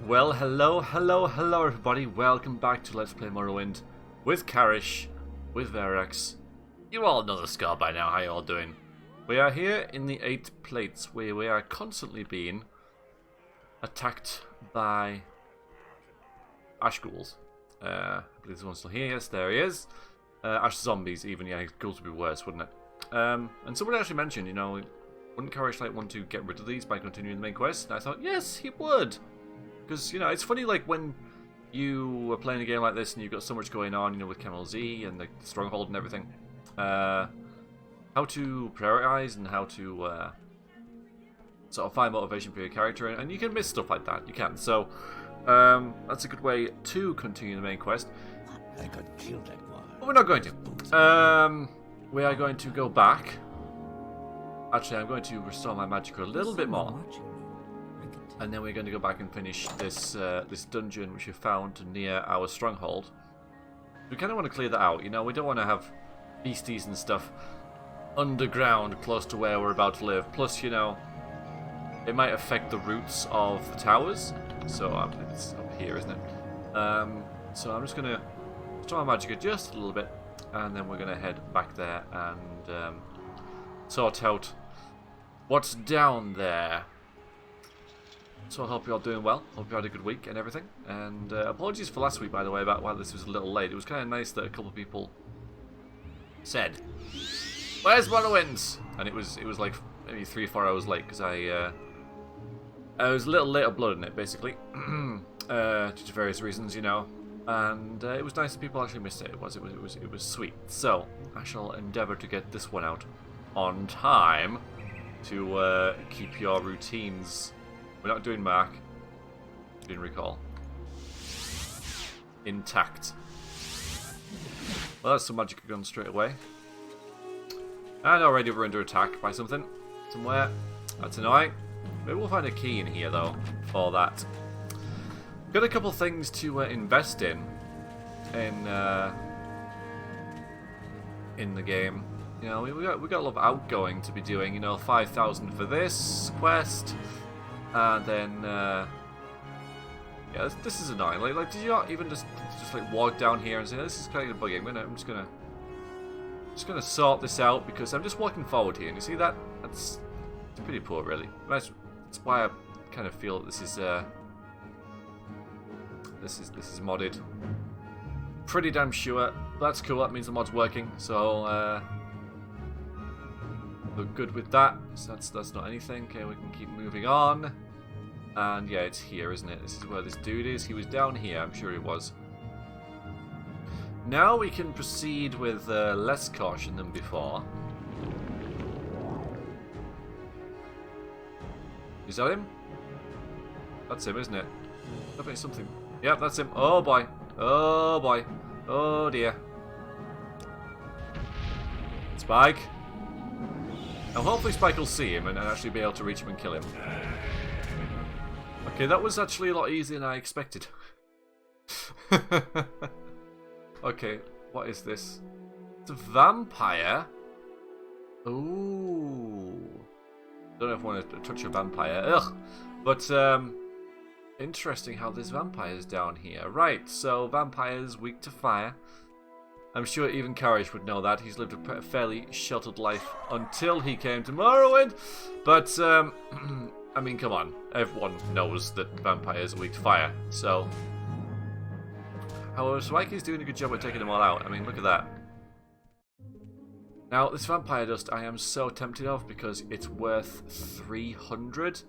Well, hello everybody. Welcome back to Let's Play Morrowind with Karish, with Veriax. You all know the score by now, how you all doing? We are here in the 8 plates where we are constantly being attacked by ash ghouls. I believe this one's still here, yes, there he is. Ash zombies even, yeah, ghouls would be worse, wouldn't it? And someone actually mentioned, you know, wouldn't Karish like want to get rid of these by continuing the main quest? And I thought, yes, he would. Because, you know, it's funny, like, when you are playing a game like this and you've got so much going on, you know, with Camel Z and the Stronghold and everything, how to prioritize and how to sort of find motivation for your character, and you can miss stuff like that, you can. So, that's a good way to continue the main quest. I could kill that one. But we're not going to. We are going to go back. Actually, I'm going to restore my magic a little bit more. And then we're going to go back and finish this this dungeon which we found near our stronghold. We kind of want to clear that out, you know, we don't want to have beasties and stuff underground close to where we're about to live. Plus, you know, it might affect the routes of the towers. So, it's up here, isn't it? So I'm just going to restore my magic just a little bit, and then we're going to head back there and sort out what's down there. So I hope you're all doing well. Hope you had a good week and everything. And apologies for last week, by the way, about why this was a little late. It was kind of nice that a couple of people said, "Where's Morrowind?" And it was like maybe 3 or 4 hours late because I was a little late uploading it, basically, due to various reasons, you know. And it was nice that people actually missed it. It was sweet. So I shall endeavour to get this one out on time to keep your routines. We're not doing Mark. We're doing Recall. Intact. Well, that's some magic gun straight away. And already we're under attack by something. Somewhere. That's annoying. Maybe we'll find a key in here, though, for that. Got a couple things to invest in the game. You know, we got a lot of outgoing to be doing. You know, 5,000 for this quest. And then, yeah, this is annoying. Like, did you not even just like walk down here and say, "This is kind of buggy. I'm just gonna sort this out," because I'm just walking forward here, and you see that? That's pretty poor, really. That's why I kind of feel that this is modded. Pretty damn sure. That's cool. That means the mod's working. So, we're good with that. So that's not anything. Okay, we can keep moving on. And yeah, it's here, isn't it? This is where this dude is. He was down here, I'm sure he was. Now we can proceed with less caution than before. Is that him? That's him, isn't it? I think it's something. Yep, that's him. Oh boy. Oh boy. Oh dear. Spike. Now hopefully Spike will see him and actually be able to reach him and kill him. Okay, that was actually a lot easier than I expected. Okay, what is this? It's a vampire? Ooh. Don't know if I want to touch a vampire. Ugh. But, interesting how this vampire is down here. Right, so vampires weak to fire. I'm sure even Karish would know that. He's lived a fairly sheltered life until he came to Morrowind. But, I mean, come on. Everyone knows that vampires are weak to fire. So, however, Spike is doing a good job of taking them all out. I mean, look at that. Now, this vampire dust I am so tempted of because it's worth 300.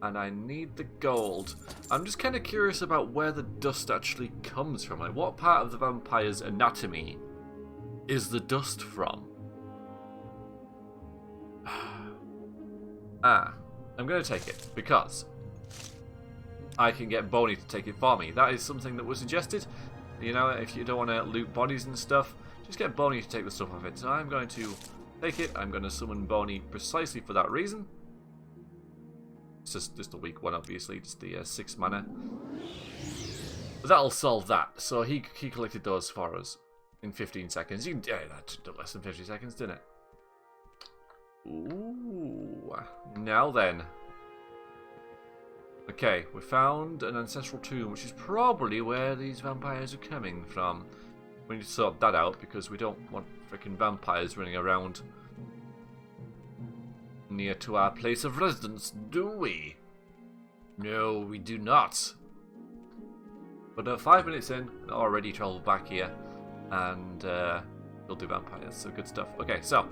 And I need the gold. I'm just kind of curious about where the dust actually comes from. Like, what part of the vampire's anatomy is the dust from? I'm going to take it because I can get Boney to take it for me. That is something that was suggested. You know, if you don't want to loot bodies and stuff, just get Boney to take the stuff off it. So I'm going to take it. I'm going to summon Boney precisely for that reason. It's just a weak one, obviously, just the 6 mana. But that'll solve that. So he collected those for us in 15 seconds. You can, yeah, that took less than 50 seconds, didn't it? Ooh. Now then. Okay, we found an ancestral tomb, which is probably where these vampires are coming from. We need to sort that out because we don't want freaking vampires running around near to our place of residence, do we? No, we do not. But 5 minutes in, already travelled back here, and we'll do vampires, so good stuff. Okay, so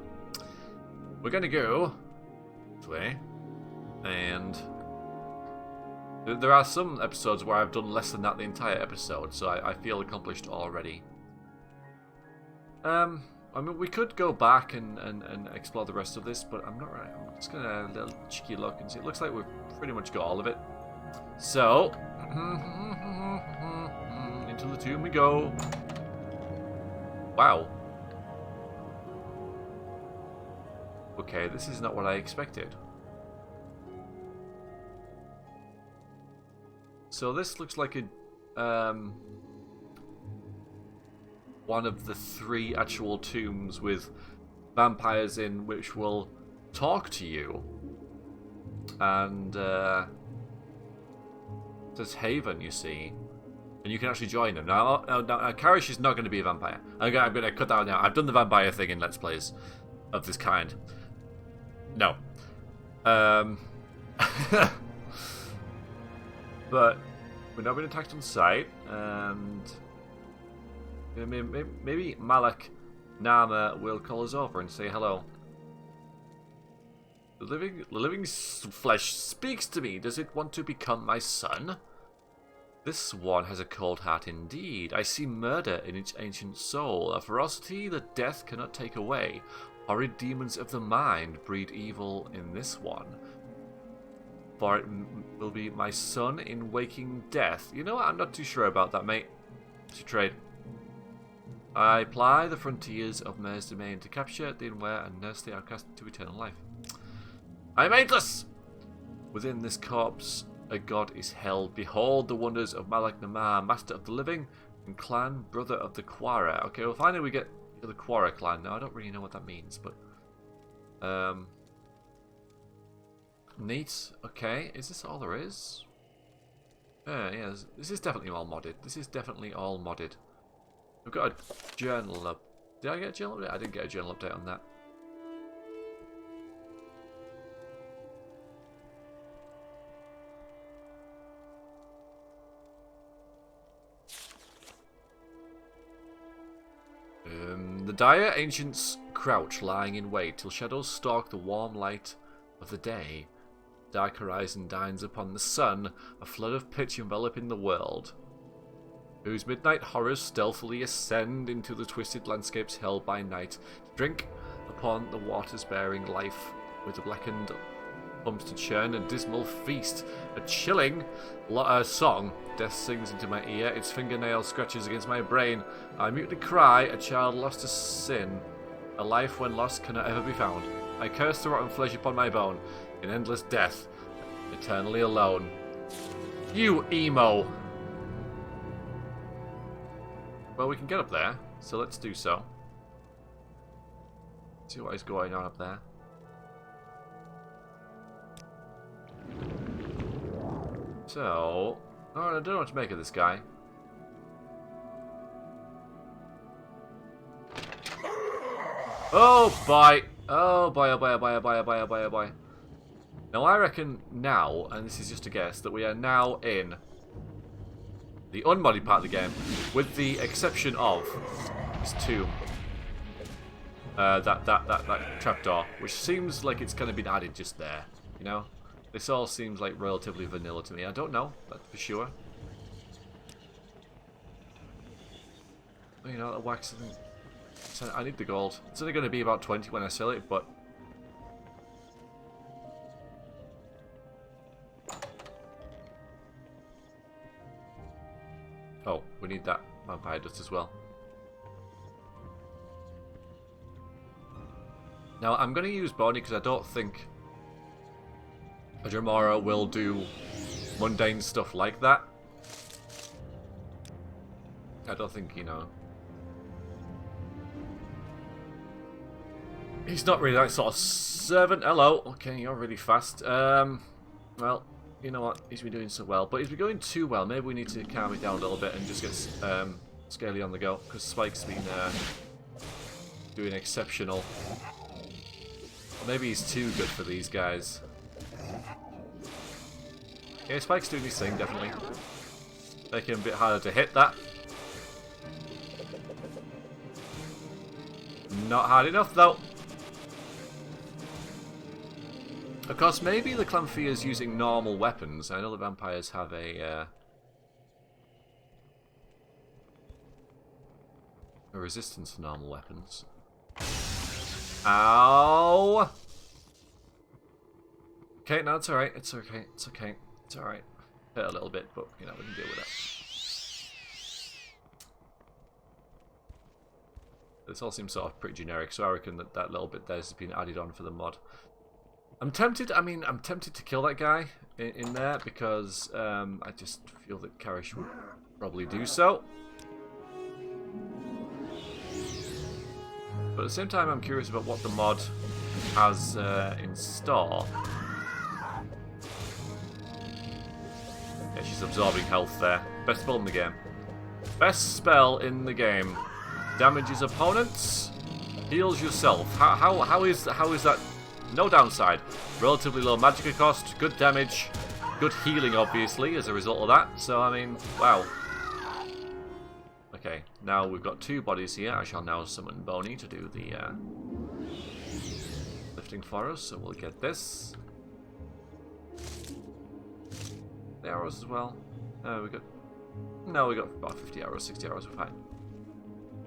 we're gonna go this way, and there are some episodes where I've done less than that the entire episode, so I feel accomplished already. I mean, we could go back and explore the rest of this, but I'm not right. I'm just gonna have a little cheeky look and see. It looks like we've pretty much got all of it. So, into the tomb we go. Wow. Okay, this is not what I expected. So this looks like a one of the 3 actual tombs with vampires in, which will talk to you. And it says Haven, you see, and you can actually join them. Now Karish is not going to be a vampire. I'm going to cut that out now. I've done the vampire thing in Let's Plays of this kind. No. But we're not being attacked on sight, and maybe Malak Nama will call us over and say hello. The living flesh speaks to me. Does it want to become my son? This one has a cold heart indeed. I see murder in its ancient soul, a ferocity that death cannot take away. Horrid demons of the mind breed evil in this one. For it will be my son in waking death. You know what? I'm not too sure about that, mate. It's your trade. I ply the frontiers of Mer's domain to capture the unaware and nurse the outcast to eternal life. I am aidless! Within this corpse, a god is held. Behold the wonders of Malak Namar, master of the living, and clan brother of the Quara. Okay, well, finally we get to the Quara clan. Now, I don't really know what that means, but neat. Okay, is this all there is? Yeah, this is definitely all modded. This is definitely all modded. We've got a journal up. Did I get a journal update? I didn't get a journal update on that. The dire ancients crouch, lying in wait, till shadows stalk the warm light of the day. Dark horizon dines upon the sun, a flood of pitch enveloping the world, whose midnight horrors stealthily ascend into the twisted landscapes held by night, to drink upon the waters bearing life, with the blackened pumps to churn a dismal feast. A chilling song death sings into my ear, its fingernail scratches against my brain. I mutely cry, a child lost to sin, a life when lost cannot ever be found. I curse the rotten flesh upon my bone, in endless death, eternally alone. You emo! Well, we can get up there, so let's do so. See what is going on up there. So, I don't know what to make of this guy. Oh boy! Oh boy, oh boy, oh boy, oh boy, oh boy, oh boy, oh boy. Now I reckon now, and this is just a guess, that we are now in the unmodded part of the game, with the exception of this tomb. That trapdoor, which seems like it's kind of been added just there, you know? This all seems like relatively vanilla to me. I don't know, that's for sure. You know, that wax isn't... I need the gold. It's only going to be about 20 when I sell it, but... Oh, we need that vampire dust as well. Now, I'm going to use Bonnie because I don't think Adramora will do mundane stuff like that. I don't think, you know... He's not really that sort of servant. Hello. Okay, you're really fast. Well, you know what? He's been doing so well. But he's been going too well. Maybe we need to calm it down a little bit and just get Scaly on the go. Because Spike's been doing exceptional. Maybe he's too good for these guys. Yeah, Spike's doing his thing, definitely. Making him a bit harder to hit that. Not hard enough, though. Of course, maybe the Clanfear is using normal weapons. I know the vampires have a resistance to normal weapons. Ow! Okay, no, it's alright. It's okay. It's okay. It's alright. Hurt a little bit, but, you know, we can deal with it. This all seems sort of pretty generic, so I reckon that that little bit there has been added on for the mod. I'm tempted to kill that guy in there because I just feel that Karish would probably do so. But at the same time, I'm curious about what the mod has in store. Yeah, she's absorbing health there. Best spell in the game. Best spell in the game. Damages opponents, heals yourself. How is that? No downside. Relatively low magic cost, good damage, good healing obviously as a result of that. So I mean, wow. Okay, now we've got two bodies here. I shall now summon Boney to do the lifting for us. So we'll get this. The arrows as well. We got about 50 arrows, 60 arrows. We're fine.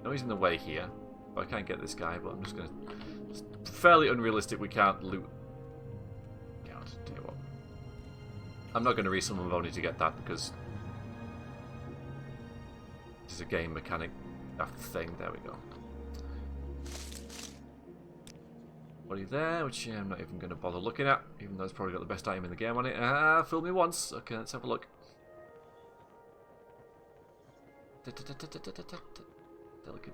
No, he's in the way here. I can't get this guy, but I'm just gonna. It's fairly unrealistic. We can't loot. God, tell you what. I'm not gonna resummon Boney to get that because this is a game mechanic thing. There we go. What are you there? Which I'm not even gonna bother looking at, even though it's probably got the best item in the game on it. Fool me once. Okay, let's have a look. Delicate.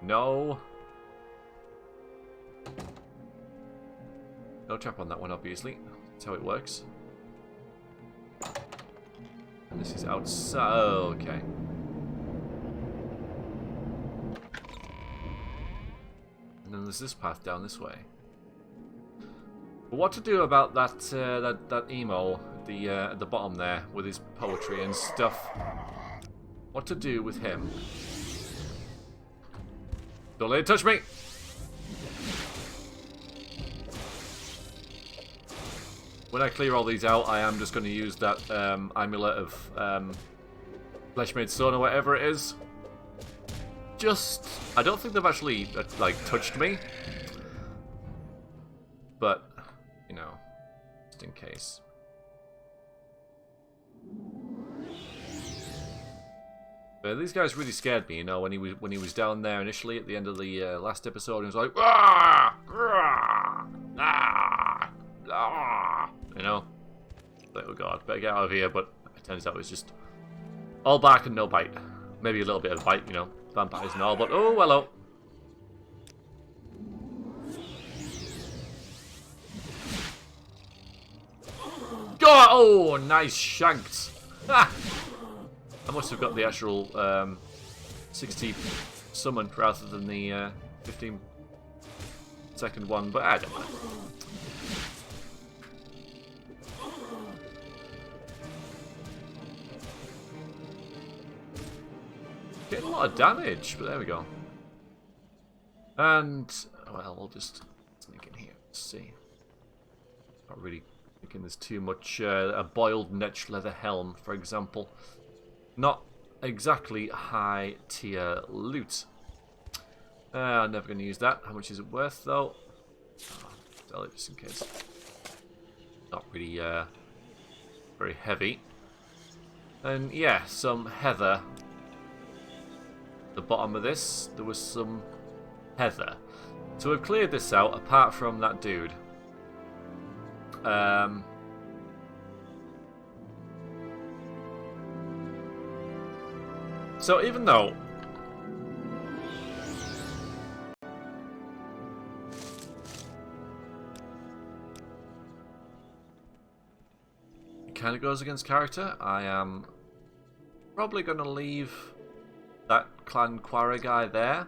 No. No trap on that one, obviously. That's how it works. And this is outside. Oh, okay. And then there's this path down this way. But what to do about that that emo at the bottom there with his poetry and stuff? What to do with him? Don't let it touch me! When I clear all these out, I am just going to use that amulet of Fleshmade Stone or whatever it is. I don't think they've actually like touched me, but you know, just in case. But these guys really scared me, you know, when he was down there initially at the end of the last episode. He was like, "Ah, ah, ah, ah," you know. Like, oh god, better get out of here. But it turns out it was just all bark and no bite. Maybe a little bit of bite, you know, vampires and all. But oh, hello. God, oh, nice shanked. Ah. I must have got the actual 60 summon rather than the 15-second one, but I don't know. Getting a lot of damage, but there we go. And, well, we'll just sneak in here. Let's see. Not really thinking there's too much. A boiled netch leather helm, for example. Not exactly high tier loot. I'm never going to use that. How much is it worth, though? Sell it just in case. Not really very heavy. And yeah, some heather. The bottom of this, there was some heather. So we've cleared this out, apart from that dude. So even though kind of goes against character. I am probably going to leave that Clan Quarry guy there.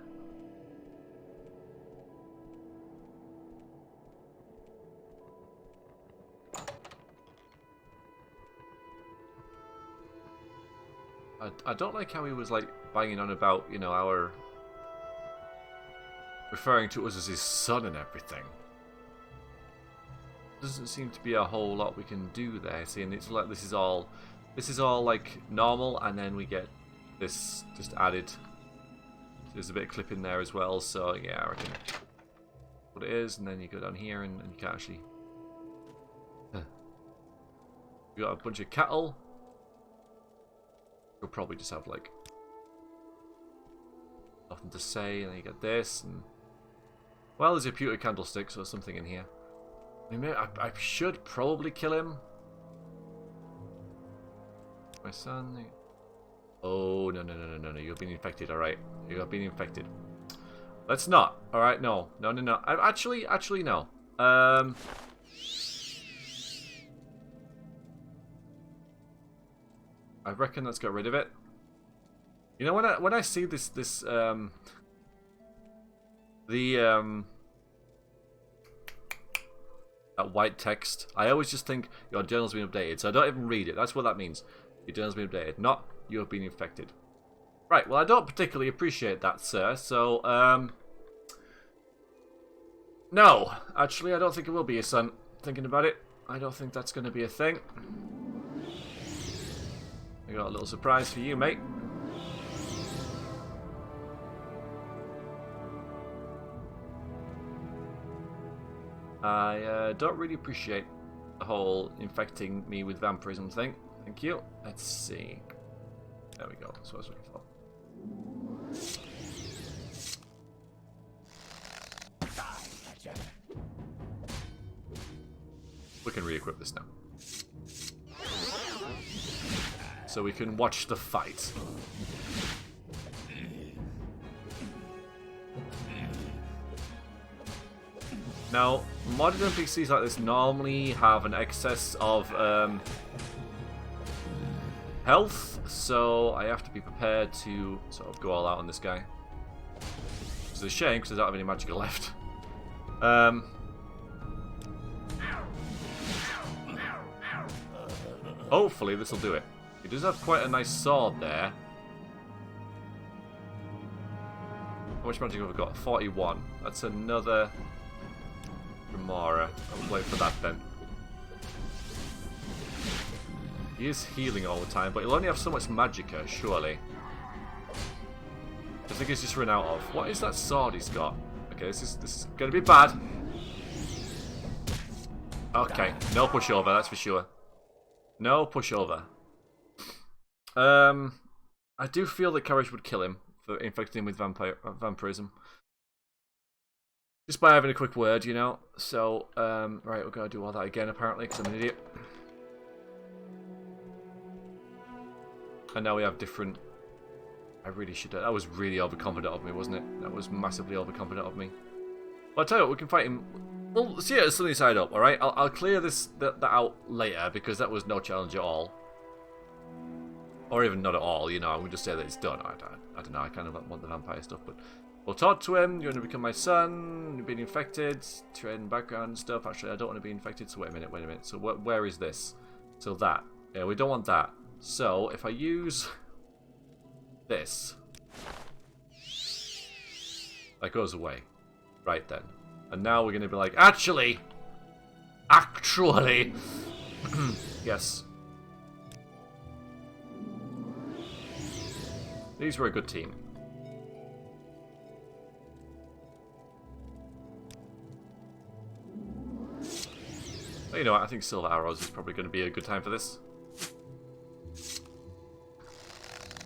I don't like how he was like banging on about, you know, our referring to us as his son and everything. Doesn't seem to be a whole lot we can do there. See, and it's like this is all like normal, and then we get this just added. There's a bit of clip in there as well, so yeah, I reckon what it is, and then you go down here and you can't actually. We got a bunch of cattle. You'll probably just have like nothing to say, and then you get this, and well, there's a pewter candlestick, so there's something in here. I should probably kill him. My son. Oh no! You've been infected. All right, you have been infected. Let's not. All right, no. Actually, no. I reckon let's get rid of it. You know, when I see that white text, I always just think your journal's been updated. So I don't even read it. That's what that means. Your journal's been updated, not you have been infected. Right. Well, I don't particularly appreciate that, sir. So no, actually, I don't think it will be your son. Thinking about it, I don't think that's going to be a thing. I got a little surprise for you, mate. I don't really appreciate the whole infecting me with vampirism thing. Thank you. Let's see. There we go. That's what I was looking for. We can re-equip this now. So we can watch the fight. Now, modded NPCs like this normally have an excess of health, so I have to be prepared to sort of go all out on this guy. It's a shame because I don't have any magical left. Hopefully this will do it. He does have quite a nice sword there. How much magic have we got? 41. That's another Remora. I'll wait for that then. He is healing all the time, but he'll only have so much magicka, surely. I think he's just run out of. What is that sword he's got? Okay, this is gonna be bad. Okay, no pushover, that's for sure. No pushover. I do feel that Karish would kill him for infecting him with vampirism. Just by having a quick word, you know. So, right, we're going to do all that again, apparently, because I'm an idiot. And now we have different... I really should... That was really overconfident of me, wasn't it? That was massively overconfident of me. Well, I'll tell you what, we can fight him... Well, see it as sunny side up, alright? I'll clear that out later, because that was no challenge at all. Or even not at all, you know. I'm going to just say that it's done. I don't know, I kind of want the vampire stuff, but... We'll talk to him. You're going to become my son. You've been infected. Trade background and stuff. Actually, I don't want to be infected, so wait a minute. So where is this? So that. Yeah, we don't want that. So, if I use this, that goes away. Right then. And now we're going to be like, actually, yes. These were a good team. But you know what, I think Silver Arrows is probably going to be a good time for this.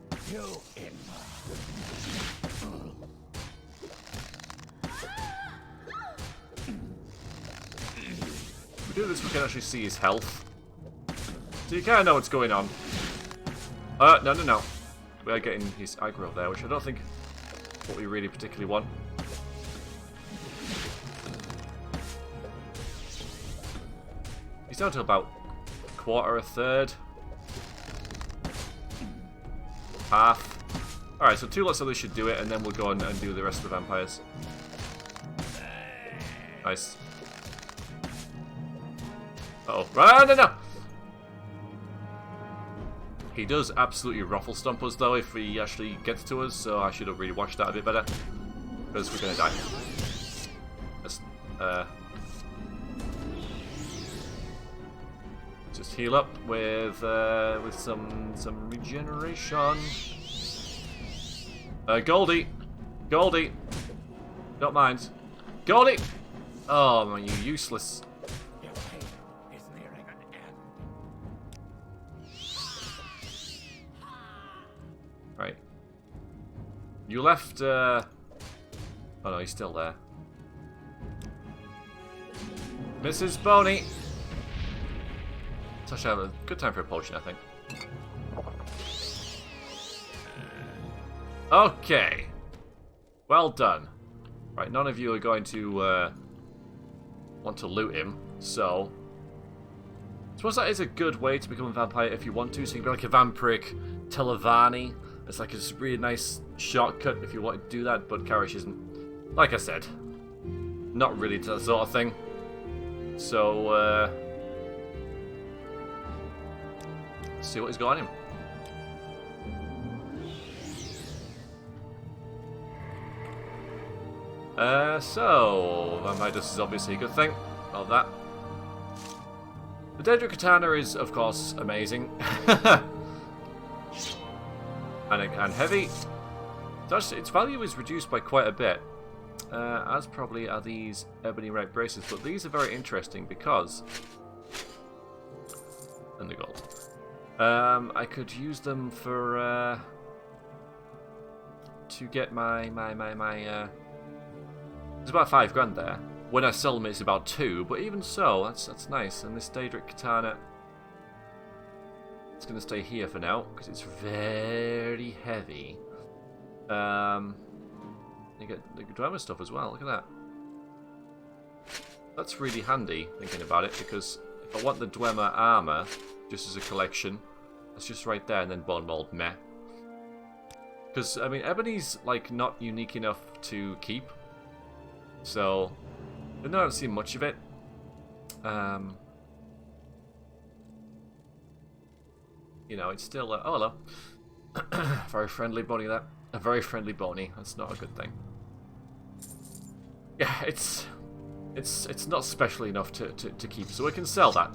If we do this, we can actually see his health. So you kind of know what's going on. No. We are getting his aggro there, which I don't think is what we really particularly want. He's down to about quarter, a third. Half. Alright, so 2 lots of this should do it, and then we'll go on and do the rest of the vampires. Nice. Uh-oh. Run! No! He does absolutely ruffle stomp us, though, if he actually gets to us, so I should have really watched that a bit better. Because we're gonna die. Let's, just heal up with some regeneration. Goldie! Goldie! Don't mind. Goldie! Oh, man, you useless. Your pain is nearing an end. Right. You left, Oh no, he's still there. Mrs. Boney! It's actually a good time for a potion, I think. Okay. Well done. Right, none of you are going to want to loot him, so I suppose that is a good way to become a vampire if you want to. So you can be like a vampiric Telvanni. It's like a really nice shortcut if you want to do that, but Karish isn't, like I said, not really that sort of thing. So let's see what he's got on him. So Vampire Dust is obviously a good thing. Love that. The Daedric Katana is, of course, amazing. and heavy. Its value is reduced by quite a bit. As probably are these ebony right braces, but these are very interesting because, and the gold. I could use them for to get my There's about 5 grand there. When I sell them, it's about 2, but even so, that's nice. And this Daedric Katana, it's going to stay here for now because it's very heavy. You get the Dwemer stuff as well. Look at that. That's really handy thinking about it, because if I want the Dwemer armor just as a collection, that's just right there, and then bone mold, meh. Because I mean, ebony's like not unique enough to keep. So, I don't see much of it. You know, it's still... oh, hello. Very friendly bony, that. A very friendly bony. That's not a good thing. Yeah, it's not special enough to keep, so we can sell that.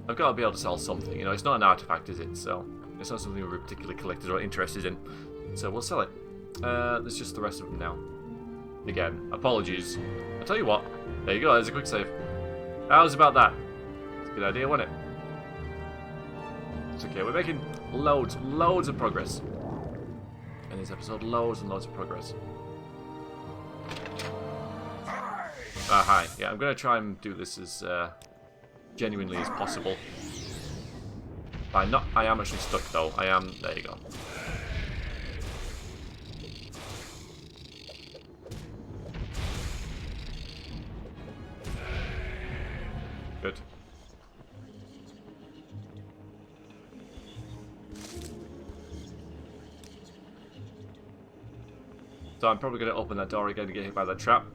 I've got to be able to sell something. You know, it's not an artifact, is it? So, it's not something we're particularly collected or interested in. So, we'll sell it. There's just the rest of them now. Again, apologies. I'll tell you what. There you go, there's a quick save. How's about that? It's a good idea, wasn't it? It's okay, we're making loads of progress. In this episode, loads and loads of progress. Hi. Yeah, I'm going to try and do this as genuinely as possible. I am actually stuck though. I am... There you go. Good. So I'm probably going to open that door again to get hit by that trap.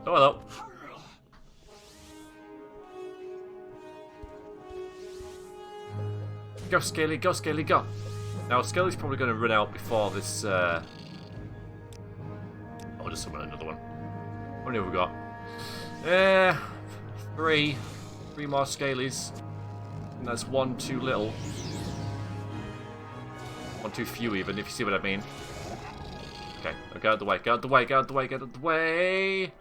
Oh, hello. Go, Scaly, go, Scaly, go. Now, Scaly's probably going to run out before this... Oh, just summon another one. How many have we got? Three. 3 more Scalies. And that's 1 too little. 1 too few, even, if you see what I mean. Okay, get out of the way, get out of the way, get out of the way, get out of the way!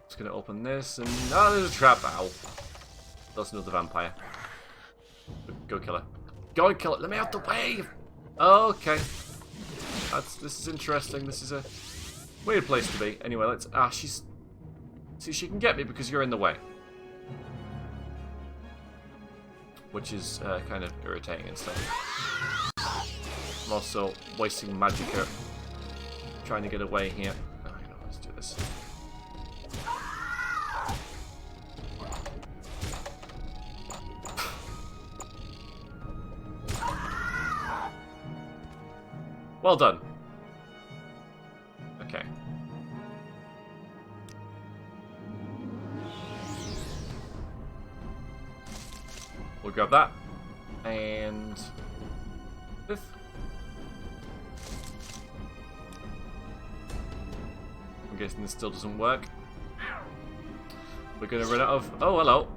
Just gonna open this, and... oh, there's a trap! Ow. That's another vampire. Go kill her. Go and kill it! Let me out the way! Okay. This is interesting. This is a weird place to be. Anyway, let's... ah, she's... see, she can get me because you're in the way. Which is kind of irritating and stuff. I'm also wasting magic trying to get away here. Oh, let's do this. Well done. Okay. We'll grab that. And... fifth. I'm guessing this still doesn't work. We're gonna run out of... oh, hello.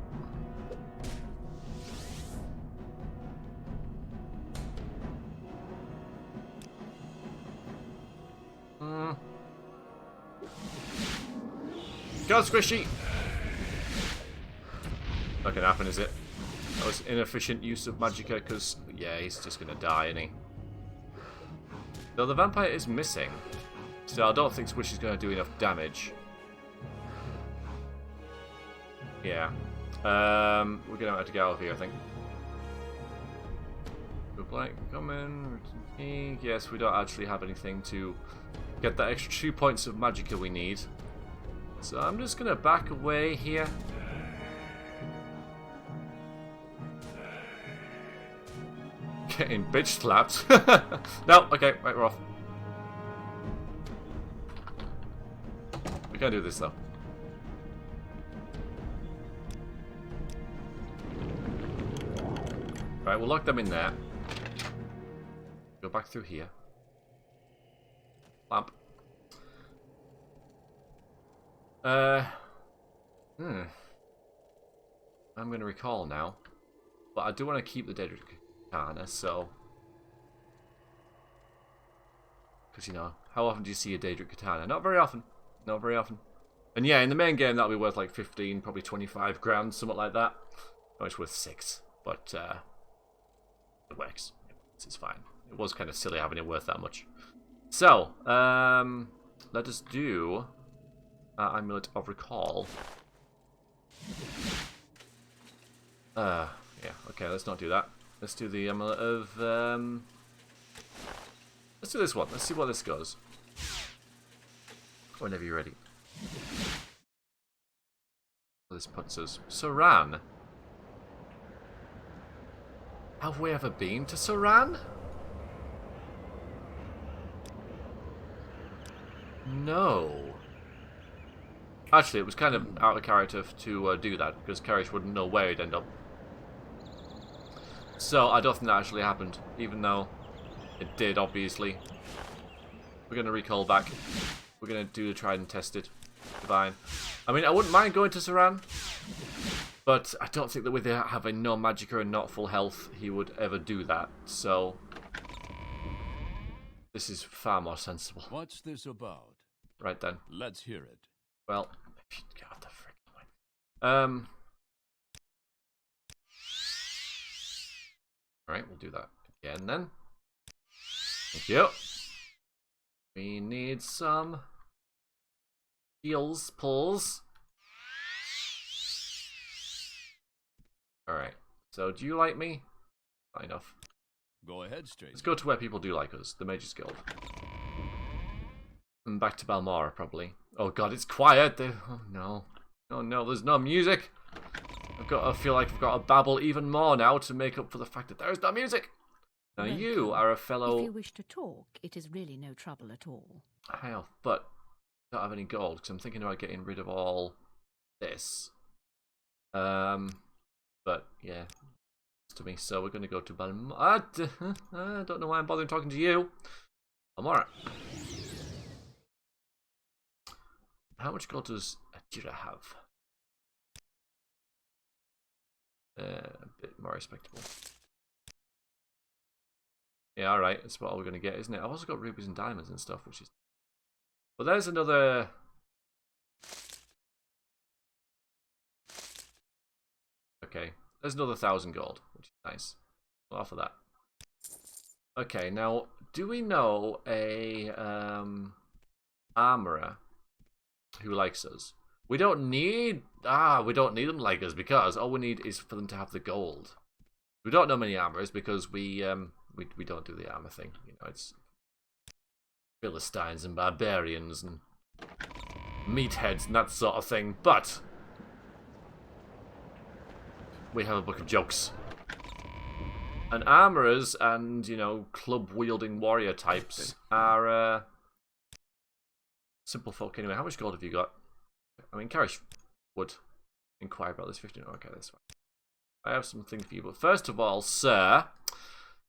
Go, Squishy! Not gonna happen, is it? That was inefficient use of Magicka, because, yeah, he's just gonna die, isn't he? Though the vampire is missing, so I don't think Squishy's gonna do enough damage. Yeah. We're gonna have to get out of here, I think. Good blank, come in. Yes, we don't actually have anything to get that extra 2 points of Magicka we need. So I'm just gonna back away here. Getting bitch slapped. No, okay, right, we're off. We can't do this though. Right, we'll lock them in there. Go back through here. Lamp. I'm going to recall now. But I do want to keep the Daedric Katana, so... because, you know, how often do you see a Daedric Katana? Not very often. Not very often. And yeah, in the main game, that'll be worth like 15, probably 25 grand, something like that. Oh, it's worth 6, but it works. It's fine. It was kind of silly having it worth that much. So, let us do Amulet of Recall. Yeah, okay, let's not do that. Let's do the Amulet of... let's do this one. Let's see what this goes. Whenever you're ready. This puts us... Saran. Have we ever been to Saran? No. Actually, it was kind of out of character to do that, because Karish wouldn't know where he'd end up. So, I don't think that actually happened, even though it did, obviously. We're going to recall back. We're going to do the tried and tested. Divine. I mean, I wouldn't mind going to Saran, but I don't think that with having no Magicka and not full health, he would ever do that, so... this is far more sensible. What's this about? Right then. Let's hear it. Well, if you get off the freaking line. Alright, we'll do that again then. Thank you. We need some heals, pulls. Alright, so do you like me? Not enough. Go ahead, straight. Let's go to where people do like us, the Mages Guild. And back to Balmora, probably. Oh god, it's quiet. Oh no. Oh no, there's no music. I feel like I've got to babble even more now to make up for the fact that there is no music. Now you are a fellow... If you wish to talk, it is really no trouble at all. I have, but I don't have any gold, because I'm thinking about getting rid of all this. But, yeah. To me, so we're going to go to Balmora. I don't know why I'm bothering talking to you. Balmora. How much gold does Ajira have? A bit more respectable. Yeah, alright, that's what we're going to get, isn't it? I've also got rubies and diamonds and stuff, which is... but there's another... okay, there's another 1,000 gold, which is nice. I'll offer that. Okay, now, do we know a armorer who likes us? We don't need we don't need them to like us, because all we need is for them to have the gold. We don't know many armorers because we don't do the armor thing. You know, it's Philistines and barbarians and meatheads and that sort of thing. But we have a book of jokes. And armorers and, you know, club-wielding warrior types are simple folk anyway. How much gold have you got? I mean, Karish would inquire about this. 15. Okay, that's fine. I have something for you. But first of all, sir,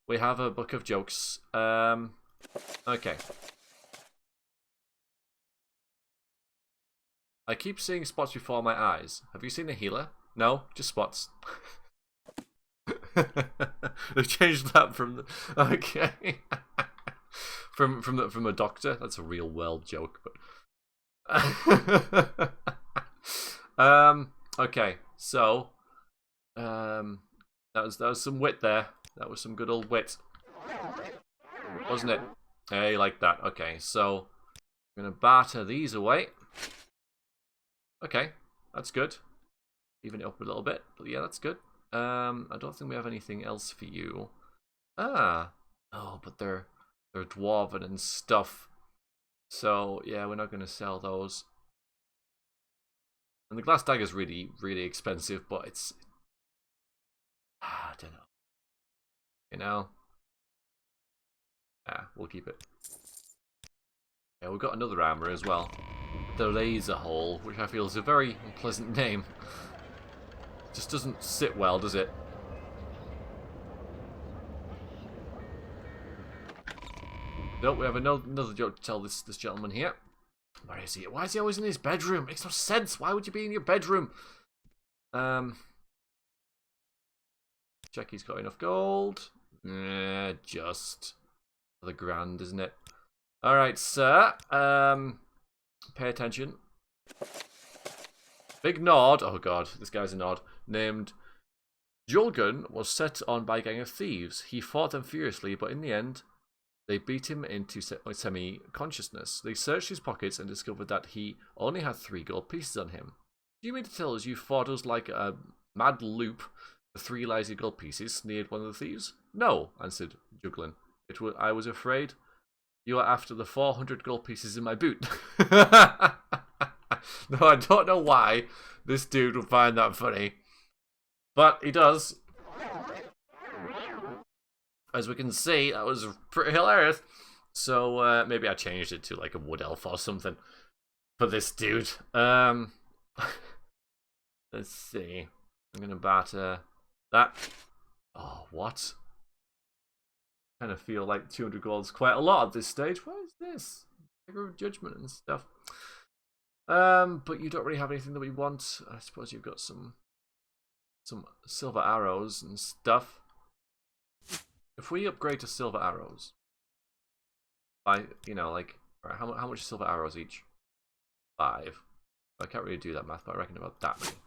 we have a book of jokes. Okay. I keep seeing spots before my eyes. Have you seen a healer? No, just spots. They've changed that from the, okay. from a doctor. That's a real world joke, but okay. So that was some wit there. That was some good old wit, wasn't it? Hey, like that. Okay, so I'm gonna barter these away. Okay, that's good. Even it up a little bit, but yeah, that's good. I don't think we have anything else for you. Ah, oh, but they're dwarven and stuff. So yeah, we're not gonna sell those. And the glass dagger's really, really expensive, but it's I don't know. You know? We'll keep it. Yeah, we've got another armor as well. The Laser Hole, which I feel is a very unpleasant name. Just doesn't sit well, does it? Nope, we have another joke to tell this gentleman here. Where is he? Why is he always in his bedroom? Makes no sense. Why would you be in your bedroom? Check he's got enough gold. Just the grand, isn't it? Alright, sir. Pay attention. Big Nord, oh god, this guy's a Nord, named Julgun was set on by a gang of thieves. He fought them furiously, but in the end, they beat him into semi-consciousness. They searched his pockets and discovered that he only had 3 gold pieces on him. Do you mean to tell us you fought us like a mad loop for 3 lousy gold pieces? Sneered one of the thieves. No, answered Juglin. I was afraid you are after the 400 gold pieces in my boot. No, I don't know why this dude would find that funny. But he does. As we can see, that was pretty hilarious. So maybe I changed it to like a wood elf or something for this dude. Let's see. I'm going to barter that. Oh, what? I kind of feel like 200 gold is quite a lot at this stage. What is this? Figure of Judgment and stuff. But you don't really have anything that we want. I suppose you've got some silver arrows and stuff. If we upgrade to silver arrows, you know, like, right, how much silver arrows each? 5. I can't really do that math, but I reckon about that many.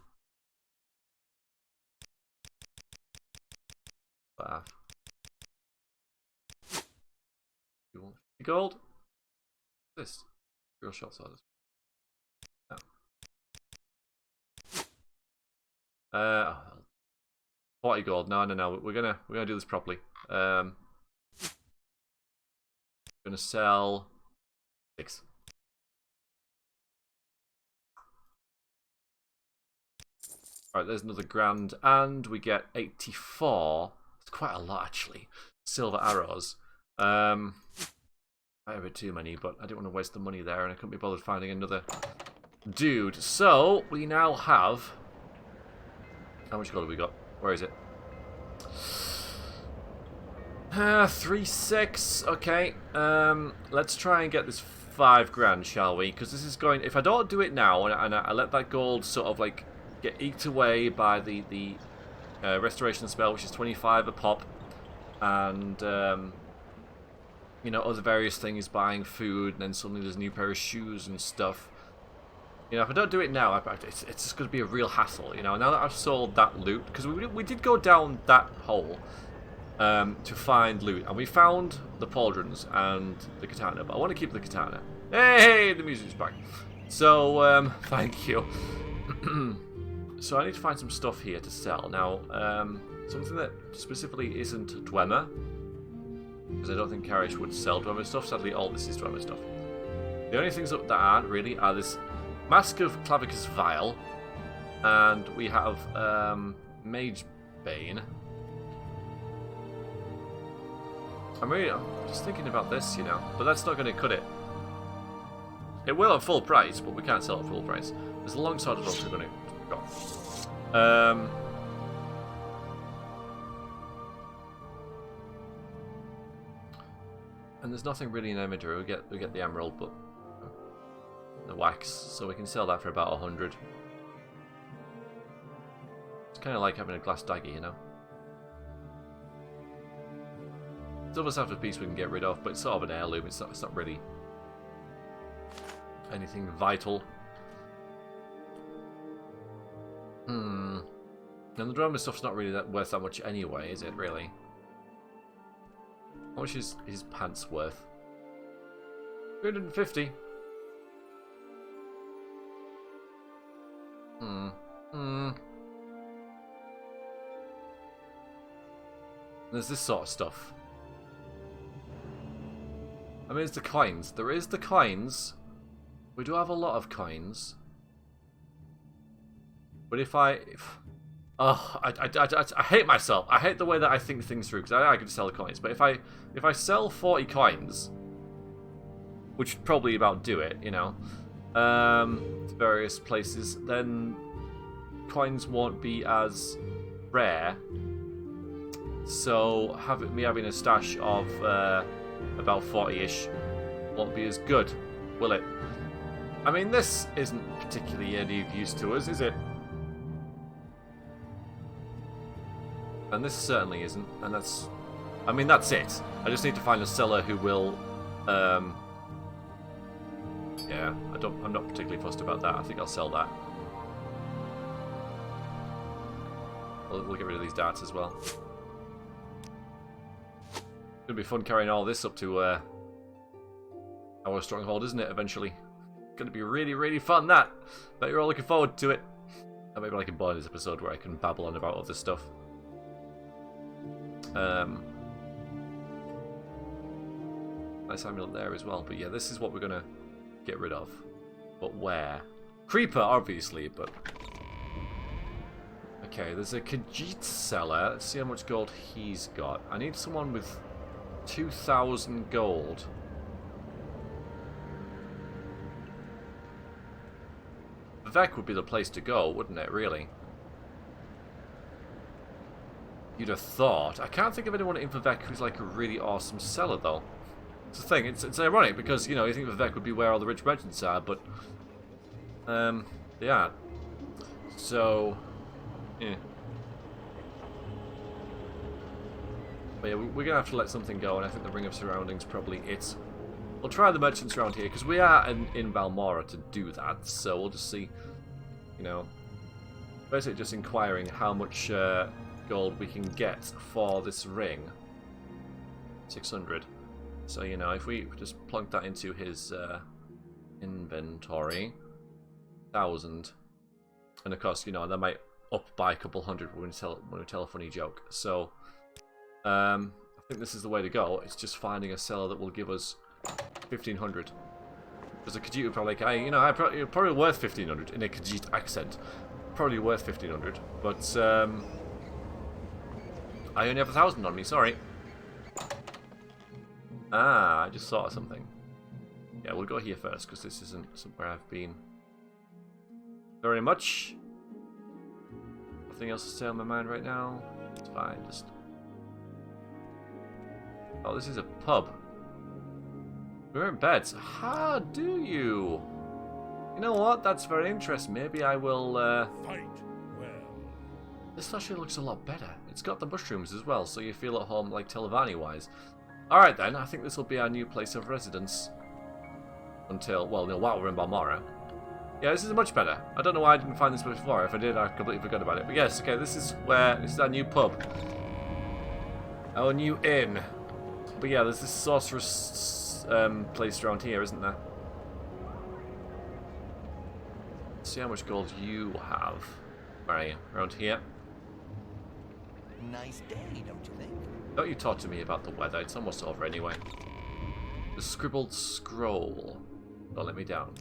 5. You want 50 gold? What's this? Real shot orders. Oh. 40 gold. No. We're gonna do this properly. Gonna sell 6. Alright, there's another grand, and we get 84. It's quite a lot actually. Silver arrows. I have a bit too many, but I didn't want to waste the money there, and I couldn't be bothered finding another dude. So we now have. How much gold have we got? Where is it? 3-6. Okay. Let's try and get this 5 grand, shall we? Because this is going. If I don't do it now, and I let that gold sort of like get eked away by the restoration spell, which is 25 a pop, and you know, other various things, buying food, and then suddenly there's a new pair of shoes and stuff. You know, if I don't do it now, it's just going to be a real hassle. You know, now that I've sold that loot, because we did go down that hole to find loot, and we found the pauldrons and the katana, but I want to keep the katana. Hey, the music's back. So, thank you. So I need to find some stuff here to sell. Now, something that specifically isn't Dwemer, because I don't think Karish would sell Dwemer stuff. Sadly, all this is Dwemer stuff. The only things that aren't really are this Mask of Clavicus Vial, and we have Mage Bane. I'm just thinking about this, you know, but that's not going to cut it. It will at full price, but we can't sell it at full price. There's a long sword as well, so we're going to go. And there's nothing really in inventory. We get the emerald, but the wax, so we can sell that for about 100. It's kind of like having a glass dagger, you know. Double after piece we can get rid of, but it's sort of an heirloom. It's not really anything vital. And the drama stuff's not really worth that much anyway, is it? Really? How much is his pants worth? 350. There's this sort of stuff. I mean, it's the coins. There is the coins. We do have a lot of coins. But I hate myself. I hate the way that I think things through, because I can sell the coins. But if I sell 40 coins, which would probably about do it, you know, to various places, then coins won't be as rare. So me having a stash of about 40-ish won't be as good, will it? I mean, this isn't particularly any use to us, is it? And this certainly isn't, and that's... I mean, that's it. I just need to find a seller who will... yeah, I'm not particularly fussed about that. I think I'll sell that. We'll get rid of these darts as well. It's gonna be fun carrying all this up to our stronghold, isn't it, eventually? Gonna be really, really fun, that! Bet you're all looking forward to it. And maybe like a bonus episode where I can babble on about other stuff. Nice amulet there as well, but yeah, this is what we're gonna get rid of. But where? Creeper, obviously, but... Okay, there's a Khajiit seller. Let's see how much gold he's got. I need someone with 2,000 gold. Vivek would be the place to go, wouldn't it, really? You'd have thought. I can't think of anyone in Vivek who's like a really awesome seller, though. It's the thing, it's ironic because, you know, you think Vivek would be where all the rich merchants are, but they aren't. So, yeah. But yeah, we're gonna have to let something go, and I think the Ring of Surroundings probably it. We'll try the merchants around here because we are in Balmora to do that. So we'll just see, you know, basically just inquiring how much gold we can get for this ring. 600. So, you know, if we just plunk that into his inventory, 1,000, and of course, you know, that might up by a couple hundred when we tell a funny joke. So, I think this is the way to go. It's just finding a seller that will give us 1,500. Because a Khajiit would probably, probably worth 1,500 in a Khajiit accent. Probably worth 1,500, but I only have 1,000 on me. Sorry. I just thought of something. Yeah, we'll go here first because this isn't somewhere I've been very much. Nothing else to stay on my mind right now. It's fine. Just. Oh, this is a pub. We're in beds. How do you? You know what? That's very interesting. Maybe I will. Fight well. This actually looks a lot better. It's got the mushrooms as well, so you feel at home, like Telvanni wise. Alright then, I think this will be our new place of residence. Until, well, no, while we're in Balmora. Yeah, this is much better. I don't know why I didn't find this before. If I did, I completely forgot about it. But yes, okay, this is our new pub. Our new inn. But yeah, there's this sorceress place around here, isn't there? Let's see how much gold you have. Where are you? Around here. Nice day, don't you think? Don't you talk to me about the weather, it's almost over anyway. The scribbled scroll. Don't let me down.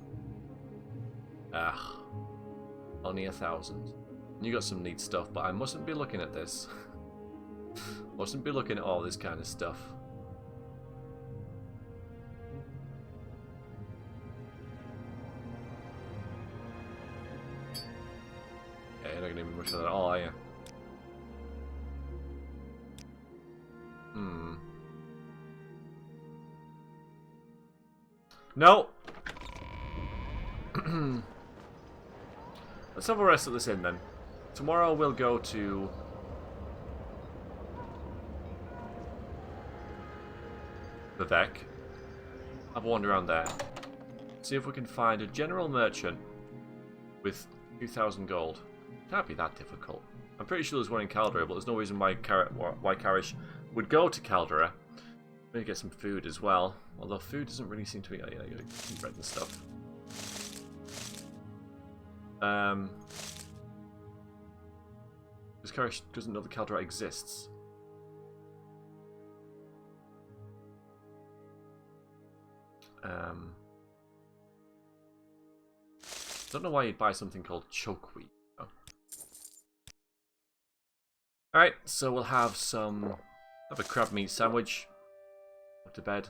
Only 1,000. You got some neat stuff, but I mustn't be looking at this. Mustn't be looking at all this kind of stuff. not going to be much of that at all, are you? No! Let's have a rest of this inn then. Tomorrow we'll go to... Vivek. Have a wander around there. See if we can find a general merchant with 2,000 gold. Can't be that difficult. I'm pretty sure there's one in Caldera, but there's no reason why Karish would go to Caldera. Maybe get some food as well. Although food doesn't really seem to be... Oh, yeah, you got some bread and stuff. Because Karish doesn't know the Caldera exists. Don't know why you'd buy something called chokeweed. Oh. Alright, so we'll have a crab meat sandwich. Up to bed.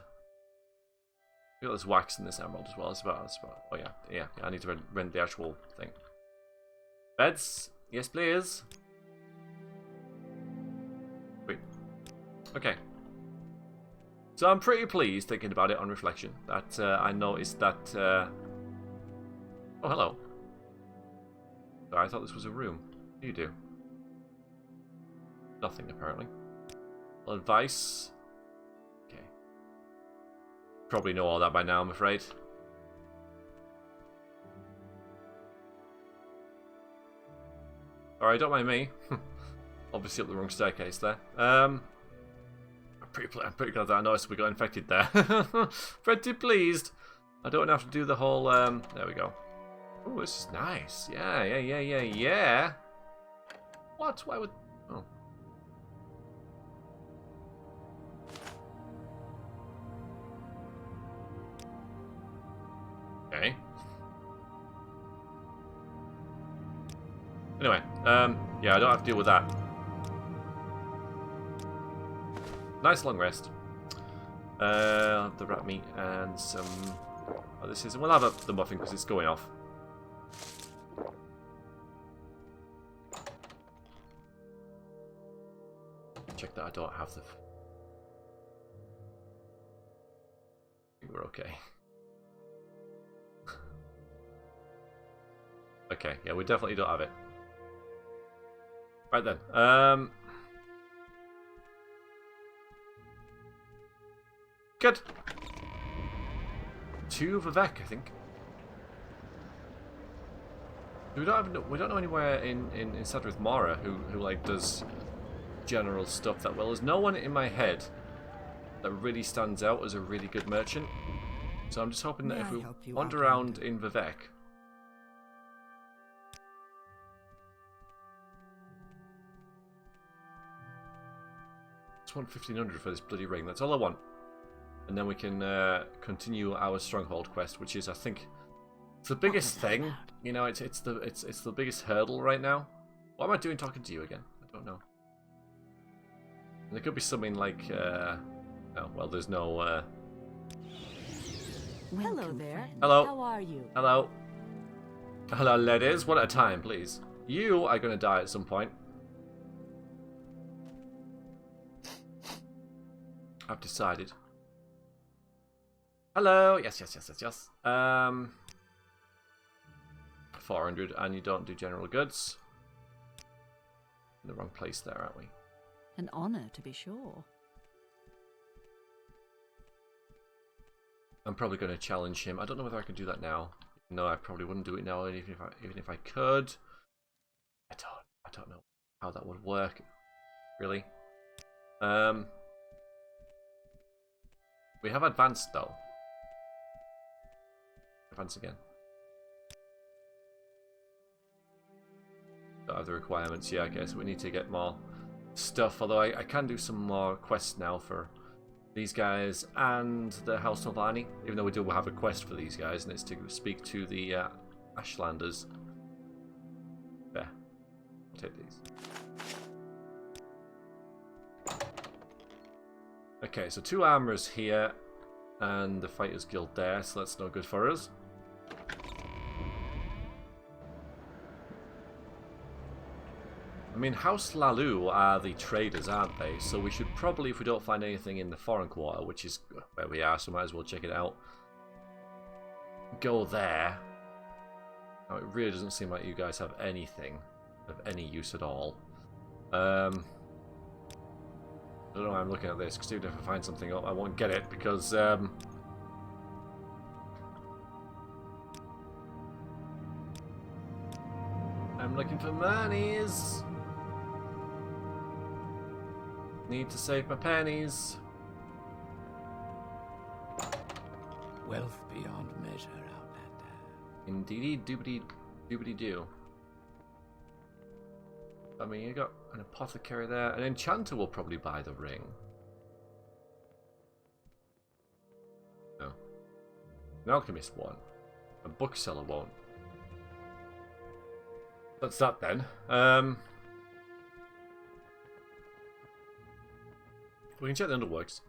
We got this wax in this emerald as well. That's about. Oh yeah. I need to rent the actual thing. Beds, yes please. Wait. Okay. So I'm pretty pleased thinking about it on reflection that I noticed that. Oh, hello. Sorry, I thought this was a room. What do you do? Nothing, apparently. Well, advice. Okay. Probably know all that by now, I'm afraid. Alright, don't mind me. Obviously up the wrong staircase there. I'm pretty glad that I noticed we got infected there. Pretty pleased. I don't have to do the whole... There we go. Oh, this is nice. Yeah. What? Why would... Oh. Okay. Anyway, yeah, I don't have to deal with that. Nice long rest. I'll have the rat meat and some... Oh, this is... We'll have the muffin because it's going off. Check that I don't have the... I think we're okay. Okay, yeah, we definitely don't have it. Right then. Good. 2 Vivek, I think. We don't know anywhere in Sadrith Mara who like does general stuff that well. There's no one in my head that really stands out as a really good merchant. So I'm just hoping that if we wander around in Vivek. Just want 1,500 for this bloody ring. That's all I want. And then we can continue our stronghold quest, which is, I think, it's the biggest thing. You know, it's the biggest hurdle right now. What am I doing talking to you again? I don't know. And there could be something like, oh well, there's no. Hello there. Hello. How are you? Hello. Hello, ladies. One at a time, please. You are going to die at some point. I've decided. Hello. Yes. 400, and you don't do general goods. In the wrong place there, aren't we? An honor, to be sure. I'm probably going to challenge him. I don't know whether I can do that now. No, I probably wouldn't do it now, even if I could. I don't know how that would work, really. We have advanced though. Advance again. Don't have the requirements. Yeah, I guess we need to get more stuff. Although I can do some more quests now for these guys and the House Telvanni. Even though we do have a quest for these guys, and it's to speak to the Ashlanders. There. I'll take these. Okay, so 2 armorers here, and the Fighters Guild there, so that's no good for us. I mean, House Lalu are the traders, aren't they? So we should probably, if we don't find anything in the foreign quarter, which is where we are, so might as well check it out, go there. Oh, it really doesn't seem like you guys have anything of any use at all. I don't know why I'm looking at this, because even if I find something up, I won't get it, because I'm looking for monies. Need to save my pennies. Wealth beyond measure, Outlander. Indeedy doobity doobity doo. I mean, you got an apothecary there. An enchanter will probably buy the ring. No. An alchemist won't. A bookseller won't. That's that then. We can check the underworks.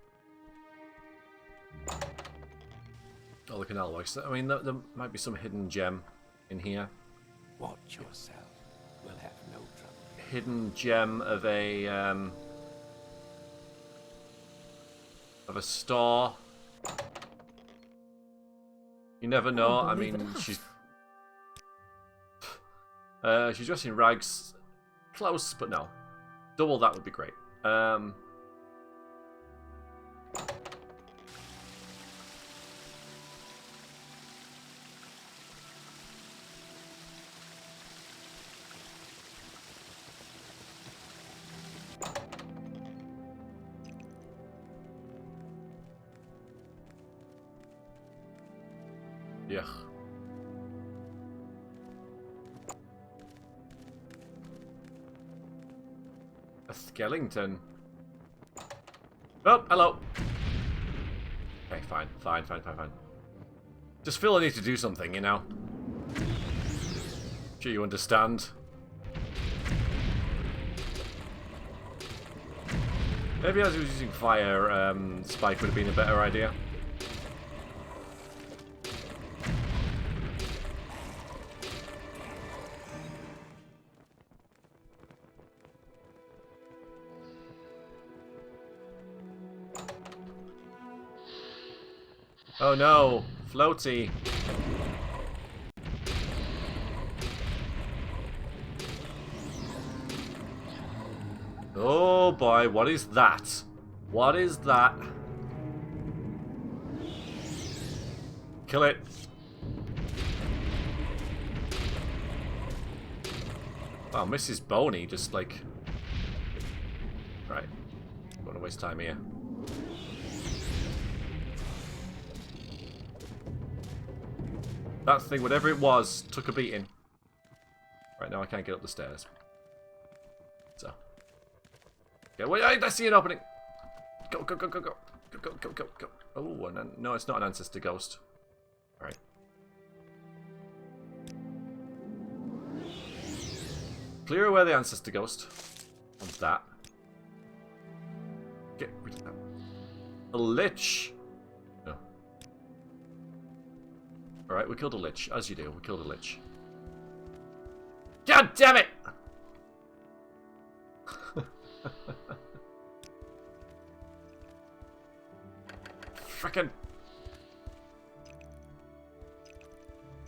Oh, the canal works. I mean, there might be some hidden gem in here. Watch yourself. We'll have no trouble. Hidden gem of a store. You never know. I mean, she's dressed in rags. Close, but no. Double that would be great. Yeah. A skeleton. Oh, hello. Okay, fine. Just feel I need to do something, you know. Sure you understand. Maybe as I was using fire, Spike would have been a better idea. Oh no, floaty. Oh boy, what is that? What is that? Kill it. Wow, Mrs. Boney just like... Right, don't want to waste time here. That thing, whatever it was, took a beating. Right, now I can't get up the stairs. So. Okay, wait, I see an opening! Go, go, go, go, go. Go, go, go, go, go. Oh, no, it's not an ancestor ghost. Alright. Clear away the ancestor ghost. What's that? Get rid of that. A lich! No. Alright, we killed a lich. As you do, we killed a lich. God damn it! Frickin'.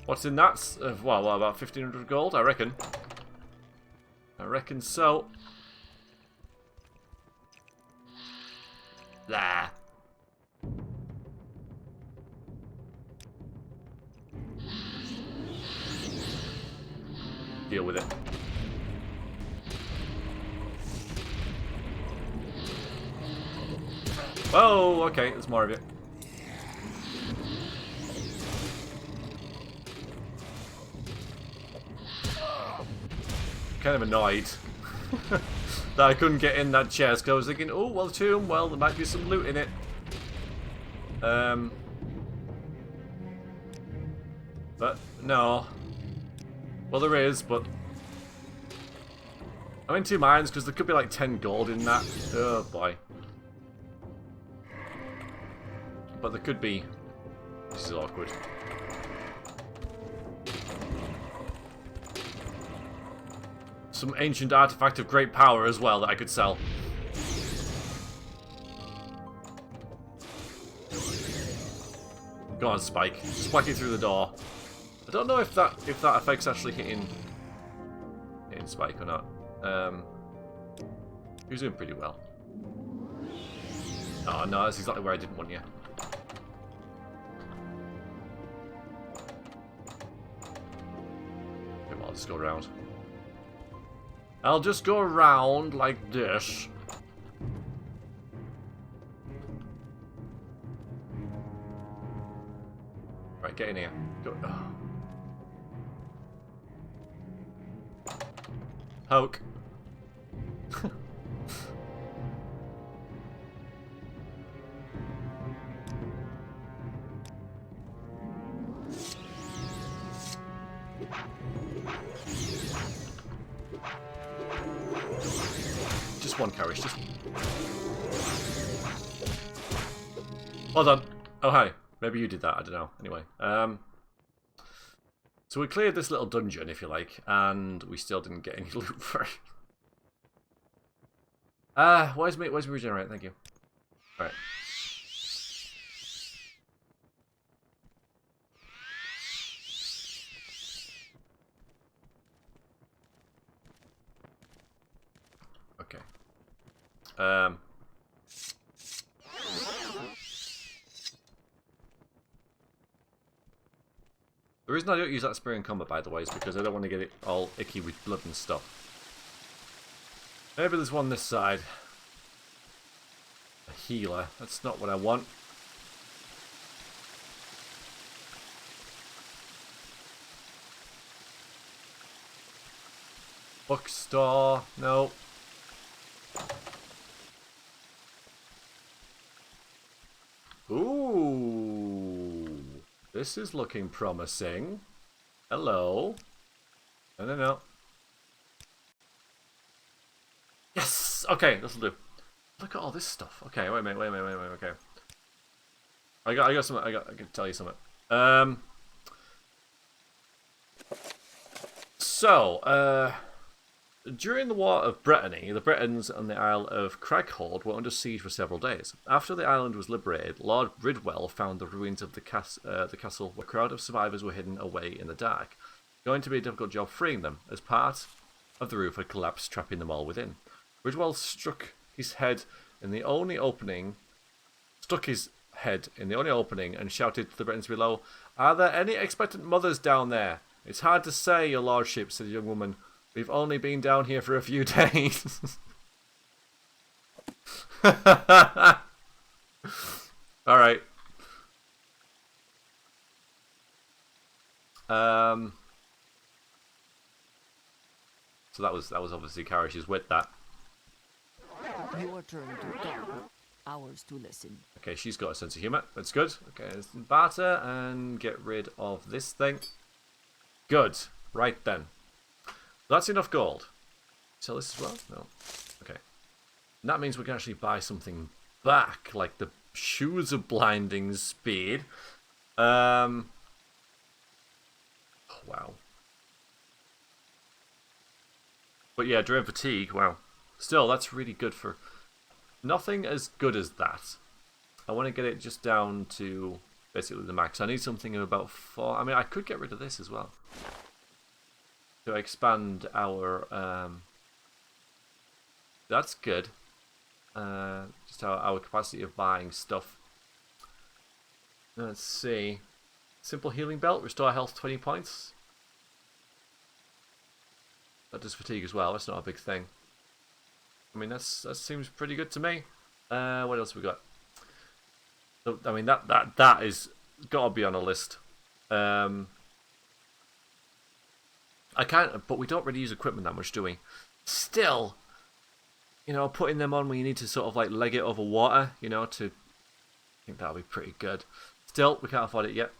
What's in that? Well, about 1,500 gold, I reckon. I reckon so. There. Deal with it. Oh, okay, there's more of it. Kind of annoyed that I couldn't get in that chest, because I was thinking, oh, well, tomb, well, there might be some loot in it. But, no. Well, there is, but... I'm in two minds, because there could be like 10 gold in that. Oh, boy. But there could be... This is awkward. some ancient artifact of great power as well that I could sell. Go on, Spike. Spike it through the door. I don't know if that effect's actually hitting Spike or not. He was doing pretty well. Oh no, that's exactly where I didn't want you. Okay, well, I'll just go around. I'll just go around like this. Right, get in here. Go. Oh. Poke. Just one Karish, just... Well done. Oh, hi. Maybe you did that, I don't know. Anyway, so we cleared this little dungeon, if you like, and we still didn't get any loot for it. Where's me regenerate? Thank you. Alright. Okay. The reason I don't use that spear in combat, by the way, is because I don't want to get it all icky with blood and stuff. Maybe there's one this side. A healer. That's not what I want. Bookstore. No. Ooh. This is looking promising. Hello. No. Yes! Okay, this'll do. Look at all this stuff. Okay, wait a minute, okay. I got something, I can tell you something. During the War of Brittany, the Britons on the Isle of Craghoard were under siege for several days. After the island was liberated, Lord Ridwell found the ruins of the castle where a crowd of survivors were hidden away in the dark. Going to be a difficult job freeing them, as part of the roof had collapsed, trapping them all within. Ridwell stuck his head in the only opening and shouted to the Britons below, "Are there any expectant mothers down there? It's hard to say, your lordship," said the young woman. "We've only been down here for a few days." Alright. So that was obviously Karish's wit, that. Your turn to talk. Ours to listen. Okay, she's got a sense of humour. That's good. Okay, let's barter and get rid of this thing. Good. Right then. That's enough gold. Sell this as well? No. Okay. And that means we can actually buy something back, like the Shoes of Blinding Speed. Oh, wow. But yeah, Drain Fatigue, wow. Still, that's really good for... Nothing as good as that. I want to get it just down to basically the max. I need something of about 4... I mean, I could get rid of this as well. To expand our... That's good. Just our capacity of buying stuff. Let's see. Simple Healing Belt. Restore health 20 points. That does fatigue as well. That's not a big thing. I mean, that seems pretty good to me. What else we got? So, I mean, that is got to be on a list. I can't, but we don't really use equipment that much, do we? Still, you know, putting them on when you need to sort of like leg it over water, you know, I think that'll be pretty good. Still, we can't afford it yet.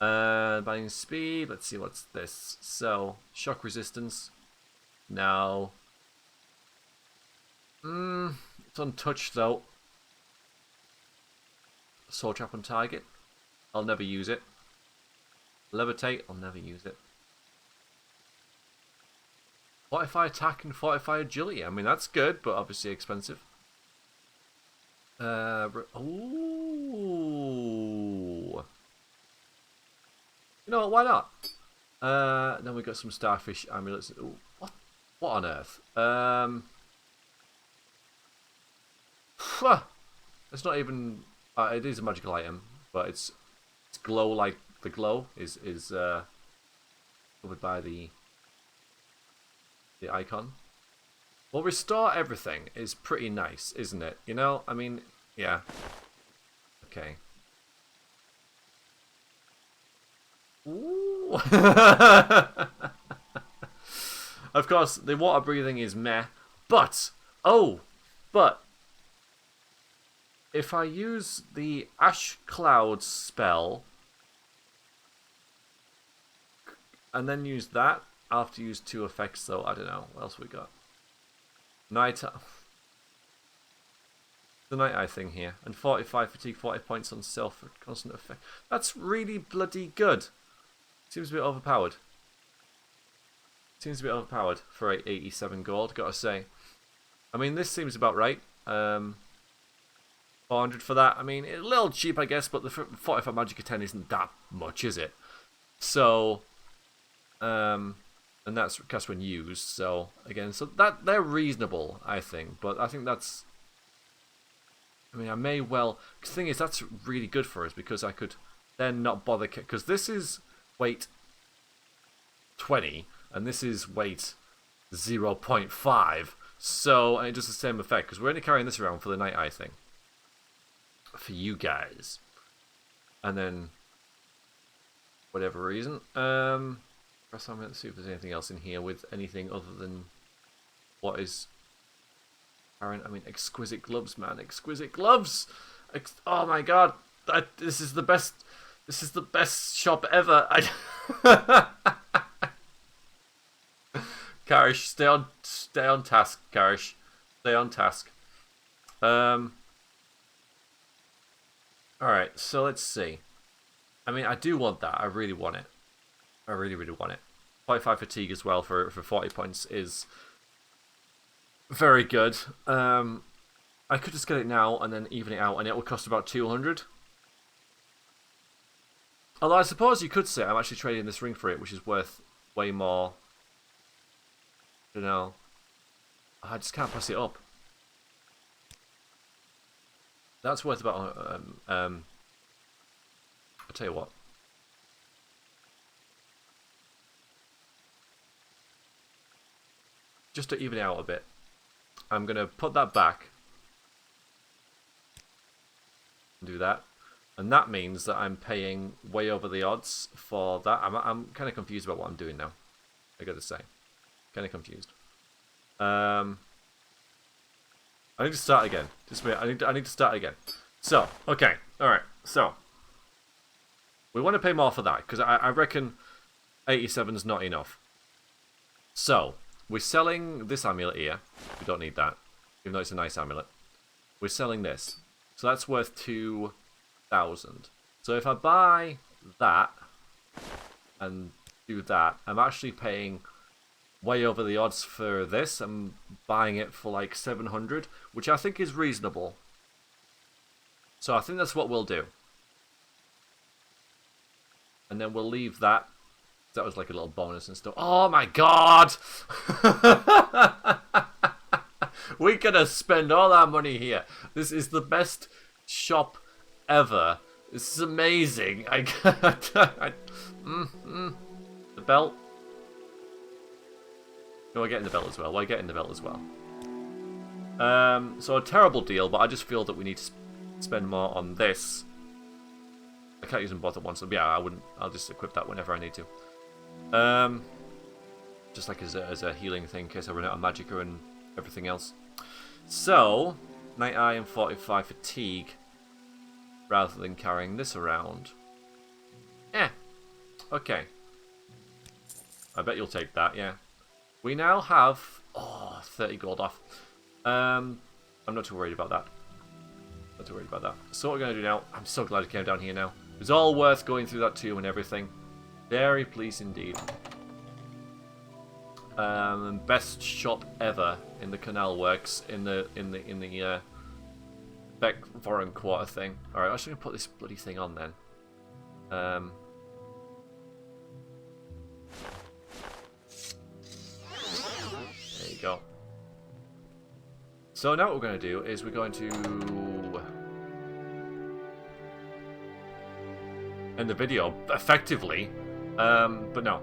Buying speed. Let's see what's this. So, shock resistance. No. It's untouched though. Soul trap on target. I'll never use it. Levitate. I'll never use it. Fortify attack and fortify agility. I mean, that's good, but obviously expensive. Ooh. You know what? Why not? Then we got some starfish amulets. Ooh, what on earth? It's not even. It is a magical item, but it's glow like the glow is covered by the icon. Well, restore everything is pretty nice, isn't it? You know, I mean, yeah. Okay. Ooh. Of course, the water breathing is meh, but if I use the Ash Cloud spell and then use that, I'll have to use 2 effects though. I don't know. What else we got? Night. The Night Eye thing here. And 45 fatigue, 40 points on self for constant effect. That's really bloody good. Seems a bit overpowered. Seems a bit overpowered for 87 gold, gotta say. I mean, this seems about right. 400 for that. I mean, a little cheap, I guess, but the 45 Magic 10 isn't that much, is it? So, and that's cast when used. So again, so that they're reasonable, I think. But I think that's. I mean, I may well. The thing is, that's really good for us because I could then not bother because this is weight 20 and this is weight 0.5. So and it does the same effect because we're only carrying this around for the Night Eye thing. For you guys, and then whatever reason, press on. Let's see if there's anything else in here with anything other than what is apparent. I mean, exquisite gloves, man, exquisite gloves. Oh my god, this is the best. This is the best shop ever. Karish, stay on task. Karish, stay on task. Alright, so let's see. I mean, I do want that. I really want it. I really, really want it. 45 fatigue as well for 40 points is very good. I could just get it now and then even it out, and it will cost about 200. Although I suppose you could say I'm actually trading this ring for it, which is worth way more. You know, I just can't pass it up. That's worth about. I'll tell you what. Just to even it out a bit, I'm gonna put that back. Do that, and that means that I'm paying way over the odds for that. I'm kind of confused about what I'm doing now. I gotta say, kind of confused. I need to start again. Just wait. I need to start again. So, okay, all right. So, we want to pay more for that because I reckon 87 is not enough. So, we're selling this amulet here. We don't need that, even though it's a nice amulet. We're selling this, so that's worth 2,000. So if I buy that and do that, I'm actually paying way over the odds for this. I'm buying it for like 700, which I think is reasonable. So I think that's what we'll do. And then we'll leave that. That was like a little bonus and stuff. Oh my god! We're gonna spend all our money here. This is the best shop ever. This is amazing. The belt. No, we're getting the belt as well. We're getting the belt as well. So a terrible deal, but I just feel that we need to spend more on this. I can't use them both at once, so yeah, I wouldn't. I'll just equip that whenever I need to. Just like as a healing thing in case I run out of magicka and everything else. So, Night Eye and 45 fatigue, rather than carrying this around. Okay. I bet you'll take that, yeah. We now have 30 gold off. I'm not too worried about that. Not too worried about that. So what we're going to do now, I'm so glad I came down here now. It was all worth going through that tomb and everything. Very pleased indeed. Best shop ever in the Canal Works in the Beck Foreign Quarter thing. Alright, I'm just gonna put this bloody thing on then. There you go. So now what we're going to do is we're going to end the video effectively, but no.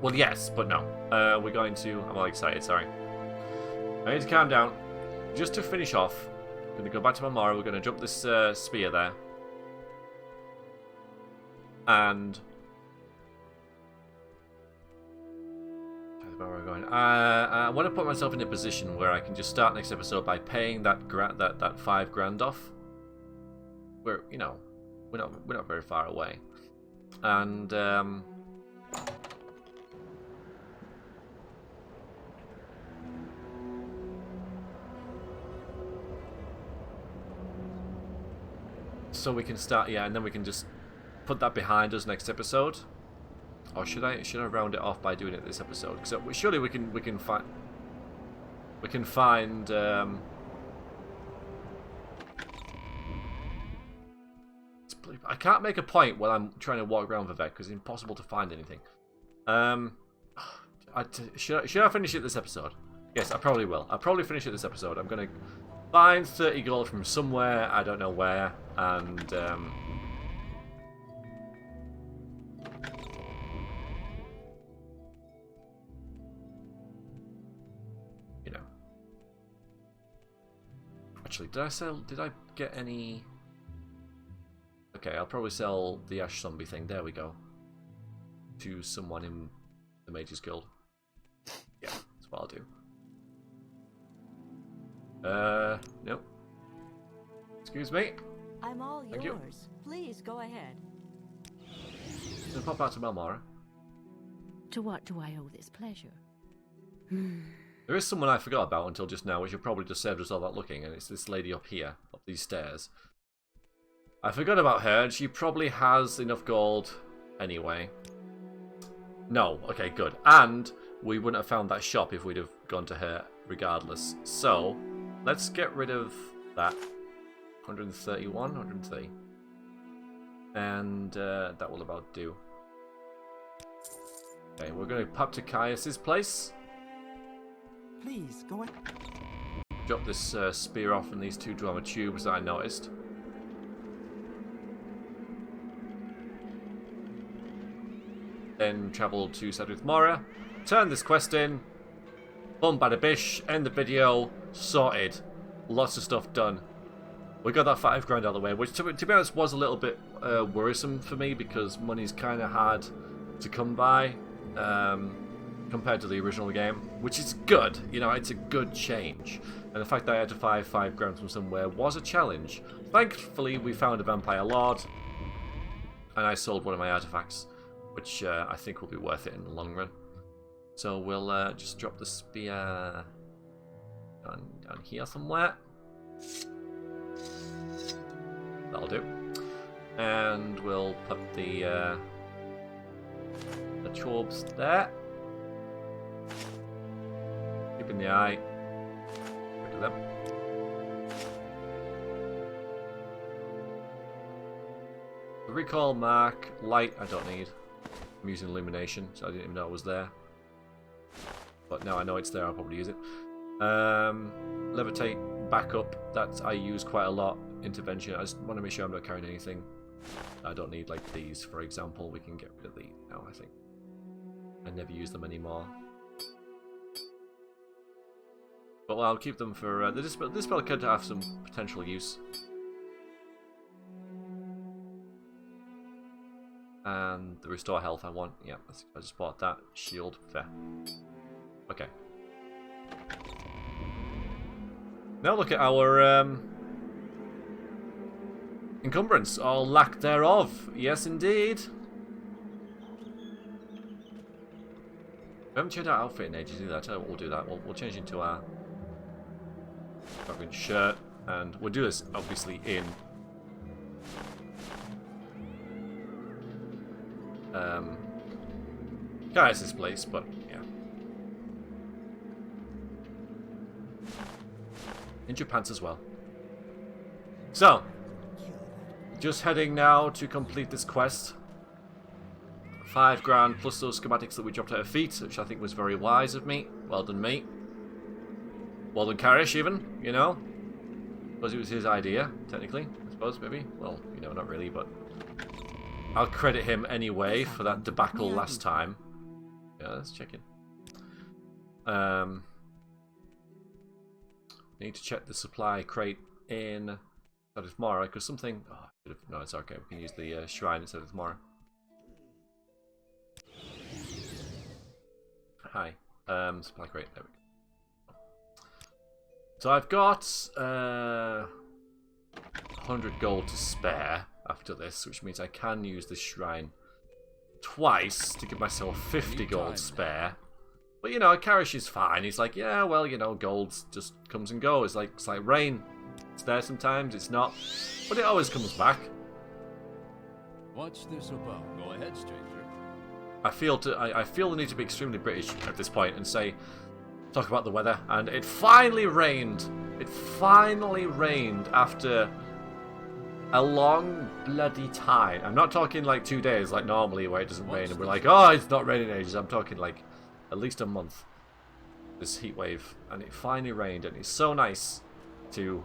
Well, yes, but no. We're going to. I'm all excited. Sorry. I need to calm down. Just to finish off, I'm going to go back to my Mara. We're going to jump this spear there, and where we're going. I want to put myself in a position where I can just start next episode by paying that $5 grand off. We're not very far away, and so we can start, and then we can just put that behind us next episode. Or should I round it off by doing it this episode? Because surely we can find I can't make a point while I'm trying to walk around Vivek because it's impossible to find anything. Should I finish it this episode? Yes, I probably will. I'll probably finish it this episode. I'm gonna find 30 gold from somewhere, I don't know where, and actually, did I get any? Okay, I'll probably sell the Ash Zombie thing, there we go, to someone in the Mages Guild. Yeah, that's what I'll do. Nope. Excuse me. I'm all Thank you. yours. Please go ahead. Gonna pop out to Melmora. To what do I owe this pleasure? There is someone I forgot about until just now, which you probably just saved us all that looking, and it's this lady up here, up these stairs. I forgot about her, and she probably has enough gold anyway. No, okay, good. And we wouldn't have found that shop if we'd have gone to her regardless. So, let's get rid of that. 131, 130. And that will about do. Okay, we're going to pop to Caius's place. Please, go ahead. Drop this spear off in these 2 drama tubes that I noticed. Then travel to Sadrith Mora, turn this quest in, boom, bada bish, end the video, sorted. Lots of stuff done. We got that 5 grand out of the way, which to be honest was a little bit worrisome for me because money's kind of hard to come by compared to the original game, which is good. You know, it's a good change. And the fact that I had to find 5 grand from somewhere was a challenge. Thankfully, we found a Vampire Lord, and I sold one of my artifacts, which I think will be worth it in the long run. So we'll just drop the spear down here somewhere. That'll do. And we'll put the chorbs there. Keeping the eye. Look at them. The recall mark, light, I don't need. I'm using illumination, so I didn't even know it was there. But now I know it's there, I'll probably use it. Levitate, backup, that I use quite a lot. Intervention, I just want to make sure I'm not carrying anything I don't need, like these, for example. We can get rid of these now, I think. I never use them anymore. But I'll keep them for... this spell could have some potential use. And the restore health I want. Yeah, I just bought that. Shield. Fair. Okay. Now look at our encumbrance, or lack thereof. Yes, indeed. We haven't changed our outfit in ages either. I tell you what, we'll do that. We'll change into our fucking shirt, and we'll do this obviously in Guys, this place, but yeah. Ninja pants as well. So, just heading now to complete this quest. 5 grand plus those schematics that we dropped at her feet, which I think was very wise of me. Well done, me. Well done, Karish, even, you know. Because it was his idea, technically, I suppose, maybe. Well, you know, not really, but I'll credit him anyway for that debacle last time. Yeah, let's check in. Need to check the supply crate in instead of tomorrow, because something... Oh, no, it's okay. We can use the shrine instead of tomorrow. Hi. Supply crate. There we go. So I've got 100 gold to spare after this, which means I can use this shrine twice to give myself 50 gold spare. But you know, Karish is fine. He's like, yeah, well, you know, gold just comes and goes. It's like rain. It's there sometimes, it's not, but it always comes back. What's this about? Go ahead, stranger. I feel the need to be extremely British at this point and talk about the weather. And it finally rained. It finally rained after a long bloody time. I'm not talking like 2 days like normally where it doesn't rain and we're like, oh, it's not raining ages. I'm talking like at least a month. This heat wave, and it finally rained, and it's so nice to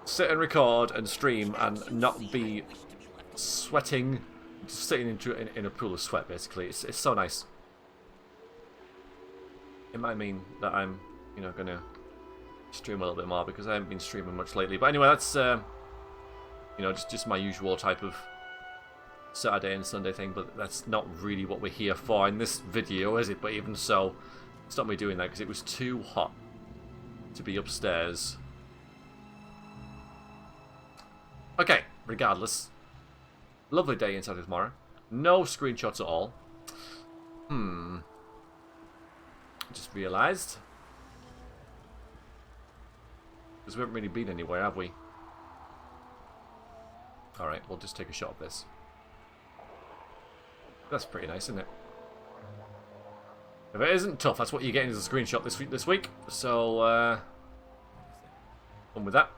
sit and record and stream and not be sweating, just sitting in a pool of sweat. Basically, it's so nice. It might mean that I'm, you know, gonna stream a little bit more because I haven't been streaming much lately. But anyway, that's you know, just my usual type of Saturday and Sunday thing. But that's not really what we're here for in this video, is it? But even so, it's not me doing that because it was too hot to be upstairs. Okay, regardless. Lovely day inside of tomorrow. No screenshots at all. Just realised. Because we haven't really been anywhere, have we? Alright, we'll just take a shot of this. That's pretty nice, isn't it? If it isn't tough, that's what you're getting as a screenshot this week. So, on with that.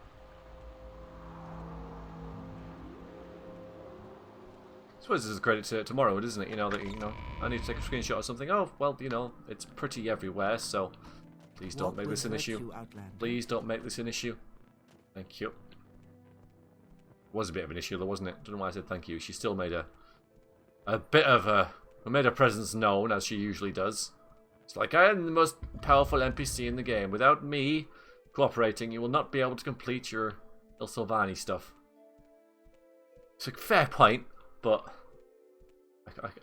I suppose this is a credit to Morrowind, isn't it? You know, that, you know, I need to take a screenshot of something. Oh, well, you know, it's pretty everywhere, so please don't make this an issue. Please don't make this an issue. Thank you. It was a bit of an issue, though, wasn't it? Don't know why I said thank you. She still made a bit of made her presence known, as she usually does. It's like, I am the most powerful NPC in the game. Without me cooperating, you will not be able to complete your Telvanni stuff. It's a fair point, but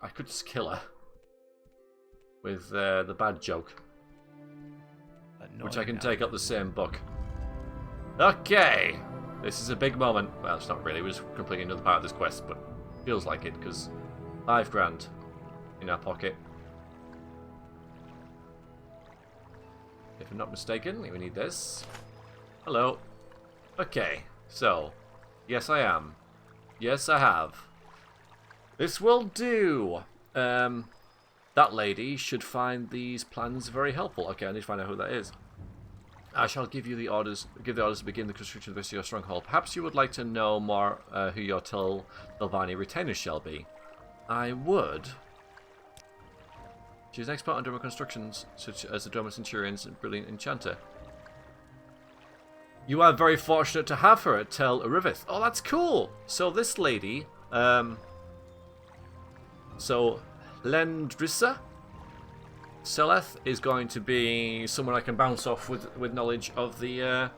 I could just kill her with the bad joke, which I can take up the same book. Okay, this is a big moment. Well, it's not really. We're just completing another part of this quest, but feels like it because 5 grand in our pocket. If I'm not mistaken, we need this. Hello. Okay, so yes, I am. Yes, I have. This will do. That lady should find these plans very helpful. Okay, I need to find out who that is. I shall give you the orders. Give the orders to begin the construction of this your stronghold. Perhaps you would like to know more who your Telvanni retainers shall be. I would. She's an expert on drama constructions, such as the drama centurions and brilliant enchanter. You are very fortunate to have her at Telvanni Rebuilt. Oh, that's cool. So this lady, so Lendrissa Seleth is going to be someone I can bounce off with knowledge of the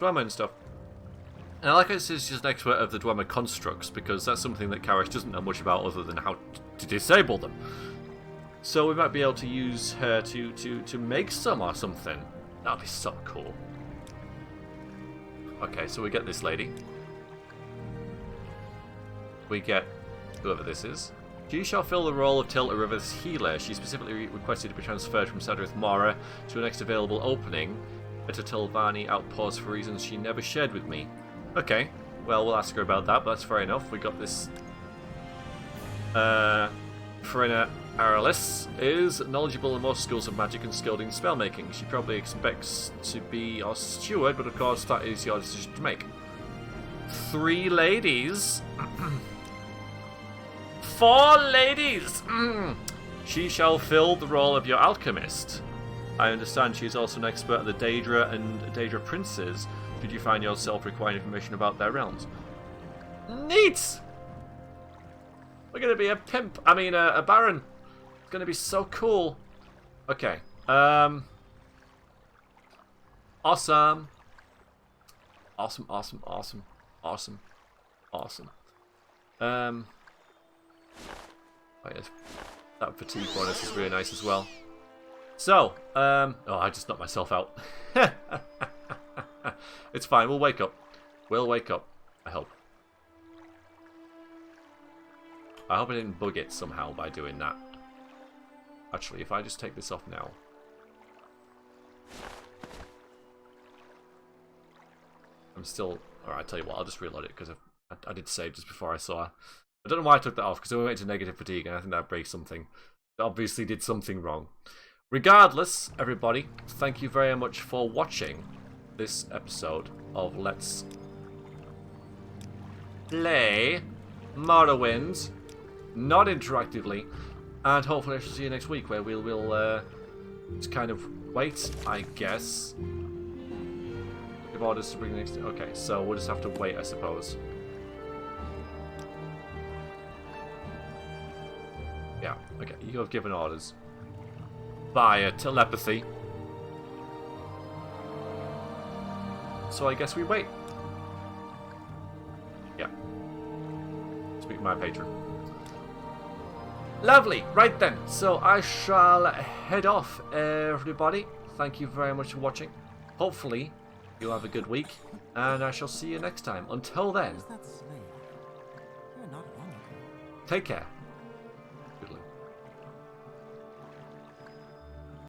Dwemer and stuff. And I like how she's just an expert of the Dwemer constructs, because that's something that Karish doesn't know much about other than how to disable them. So we might be able to use her to make some or something. That'd be so cool. Okay, so we get this lady. We get whoever this is. She shall fill the role of Telvanni Rebuilt's healer. She specifically requested to be transferred from Sadrith Mara to a next available opening at a Telvanni outpost for reasons she never shared with me. Okay, well, we'll ask her about that, but that's fair enough. We got this Frina Aralis is knowledgeable in most schools of magic and skilled in spellmaking. She probably expects to be our steward, but of course that is your decision to make. 3 ladies. 4 ladies. She shall fill the role of your alchemist. I understand she is also an expert in the Daedra and Daedra princes. Did you find yourself requiring information about their realms? Neat! We're going to be a pimp. I mean, a baron. It's going to be so cool. Okay. Awesome. Awesome, awesome, awesome, awesome, awesome. Oh, yes. That fatigue bonus is really nice as well. So, oh, I just knocked myself out. It's fine, we'll wake up. We'll wake up, I hope. I hope I didn't bug it somehow by doing that. Actually, if I just take this off now. I'm still... Alright, I'll tell you what, I'll just reload it because I did save just before I saw. I don't know why I took that off because I went to negative fatigue and I think that breaks something. I obviously did something wrong. Regardless, everybody, thank you very much for watching this episode of Let's Play Morrowind, not interactively, and hopefully I shall see you next week where we'll just kind of wait, I guess. Give orders to bring the next... Okay, so we'll just have to wait, I suppose. Yeah, okay, you have given orders via telepathy. So I guess we wait. Yeah. Speak to my patron. Lovely, right then. So I shall head off, everybody. Thank you very much for watching. Hopefully, you'll have a good week, and I shall see you next time. Until then, Where's that slave? You're not wrong. take care.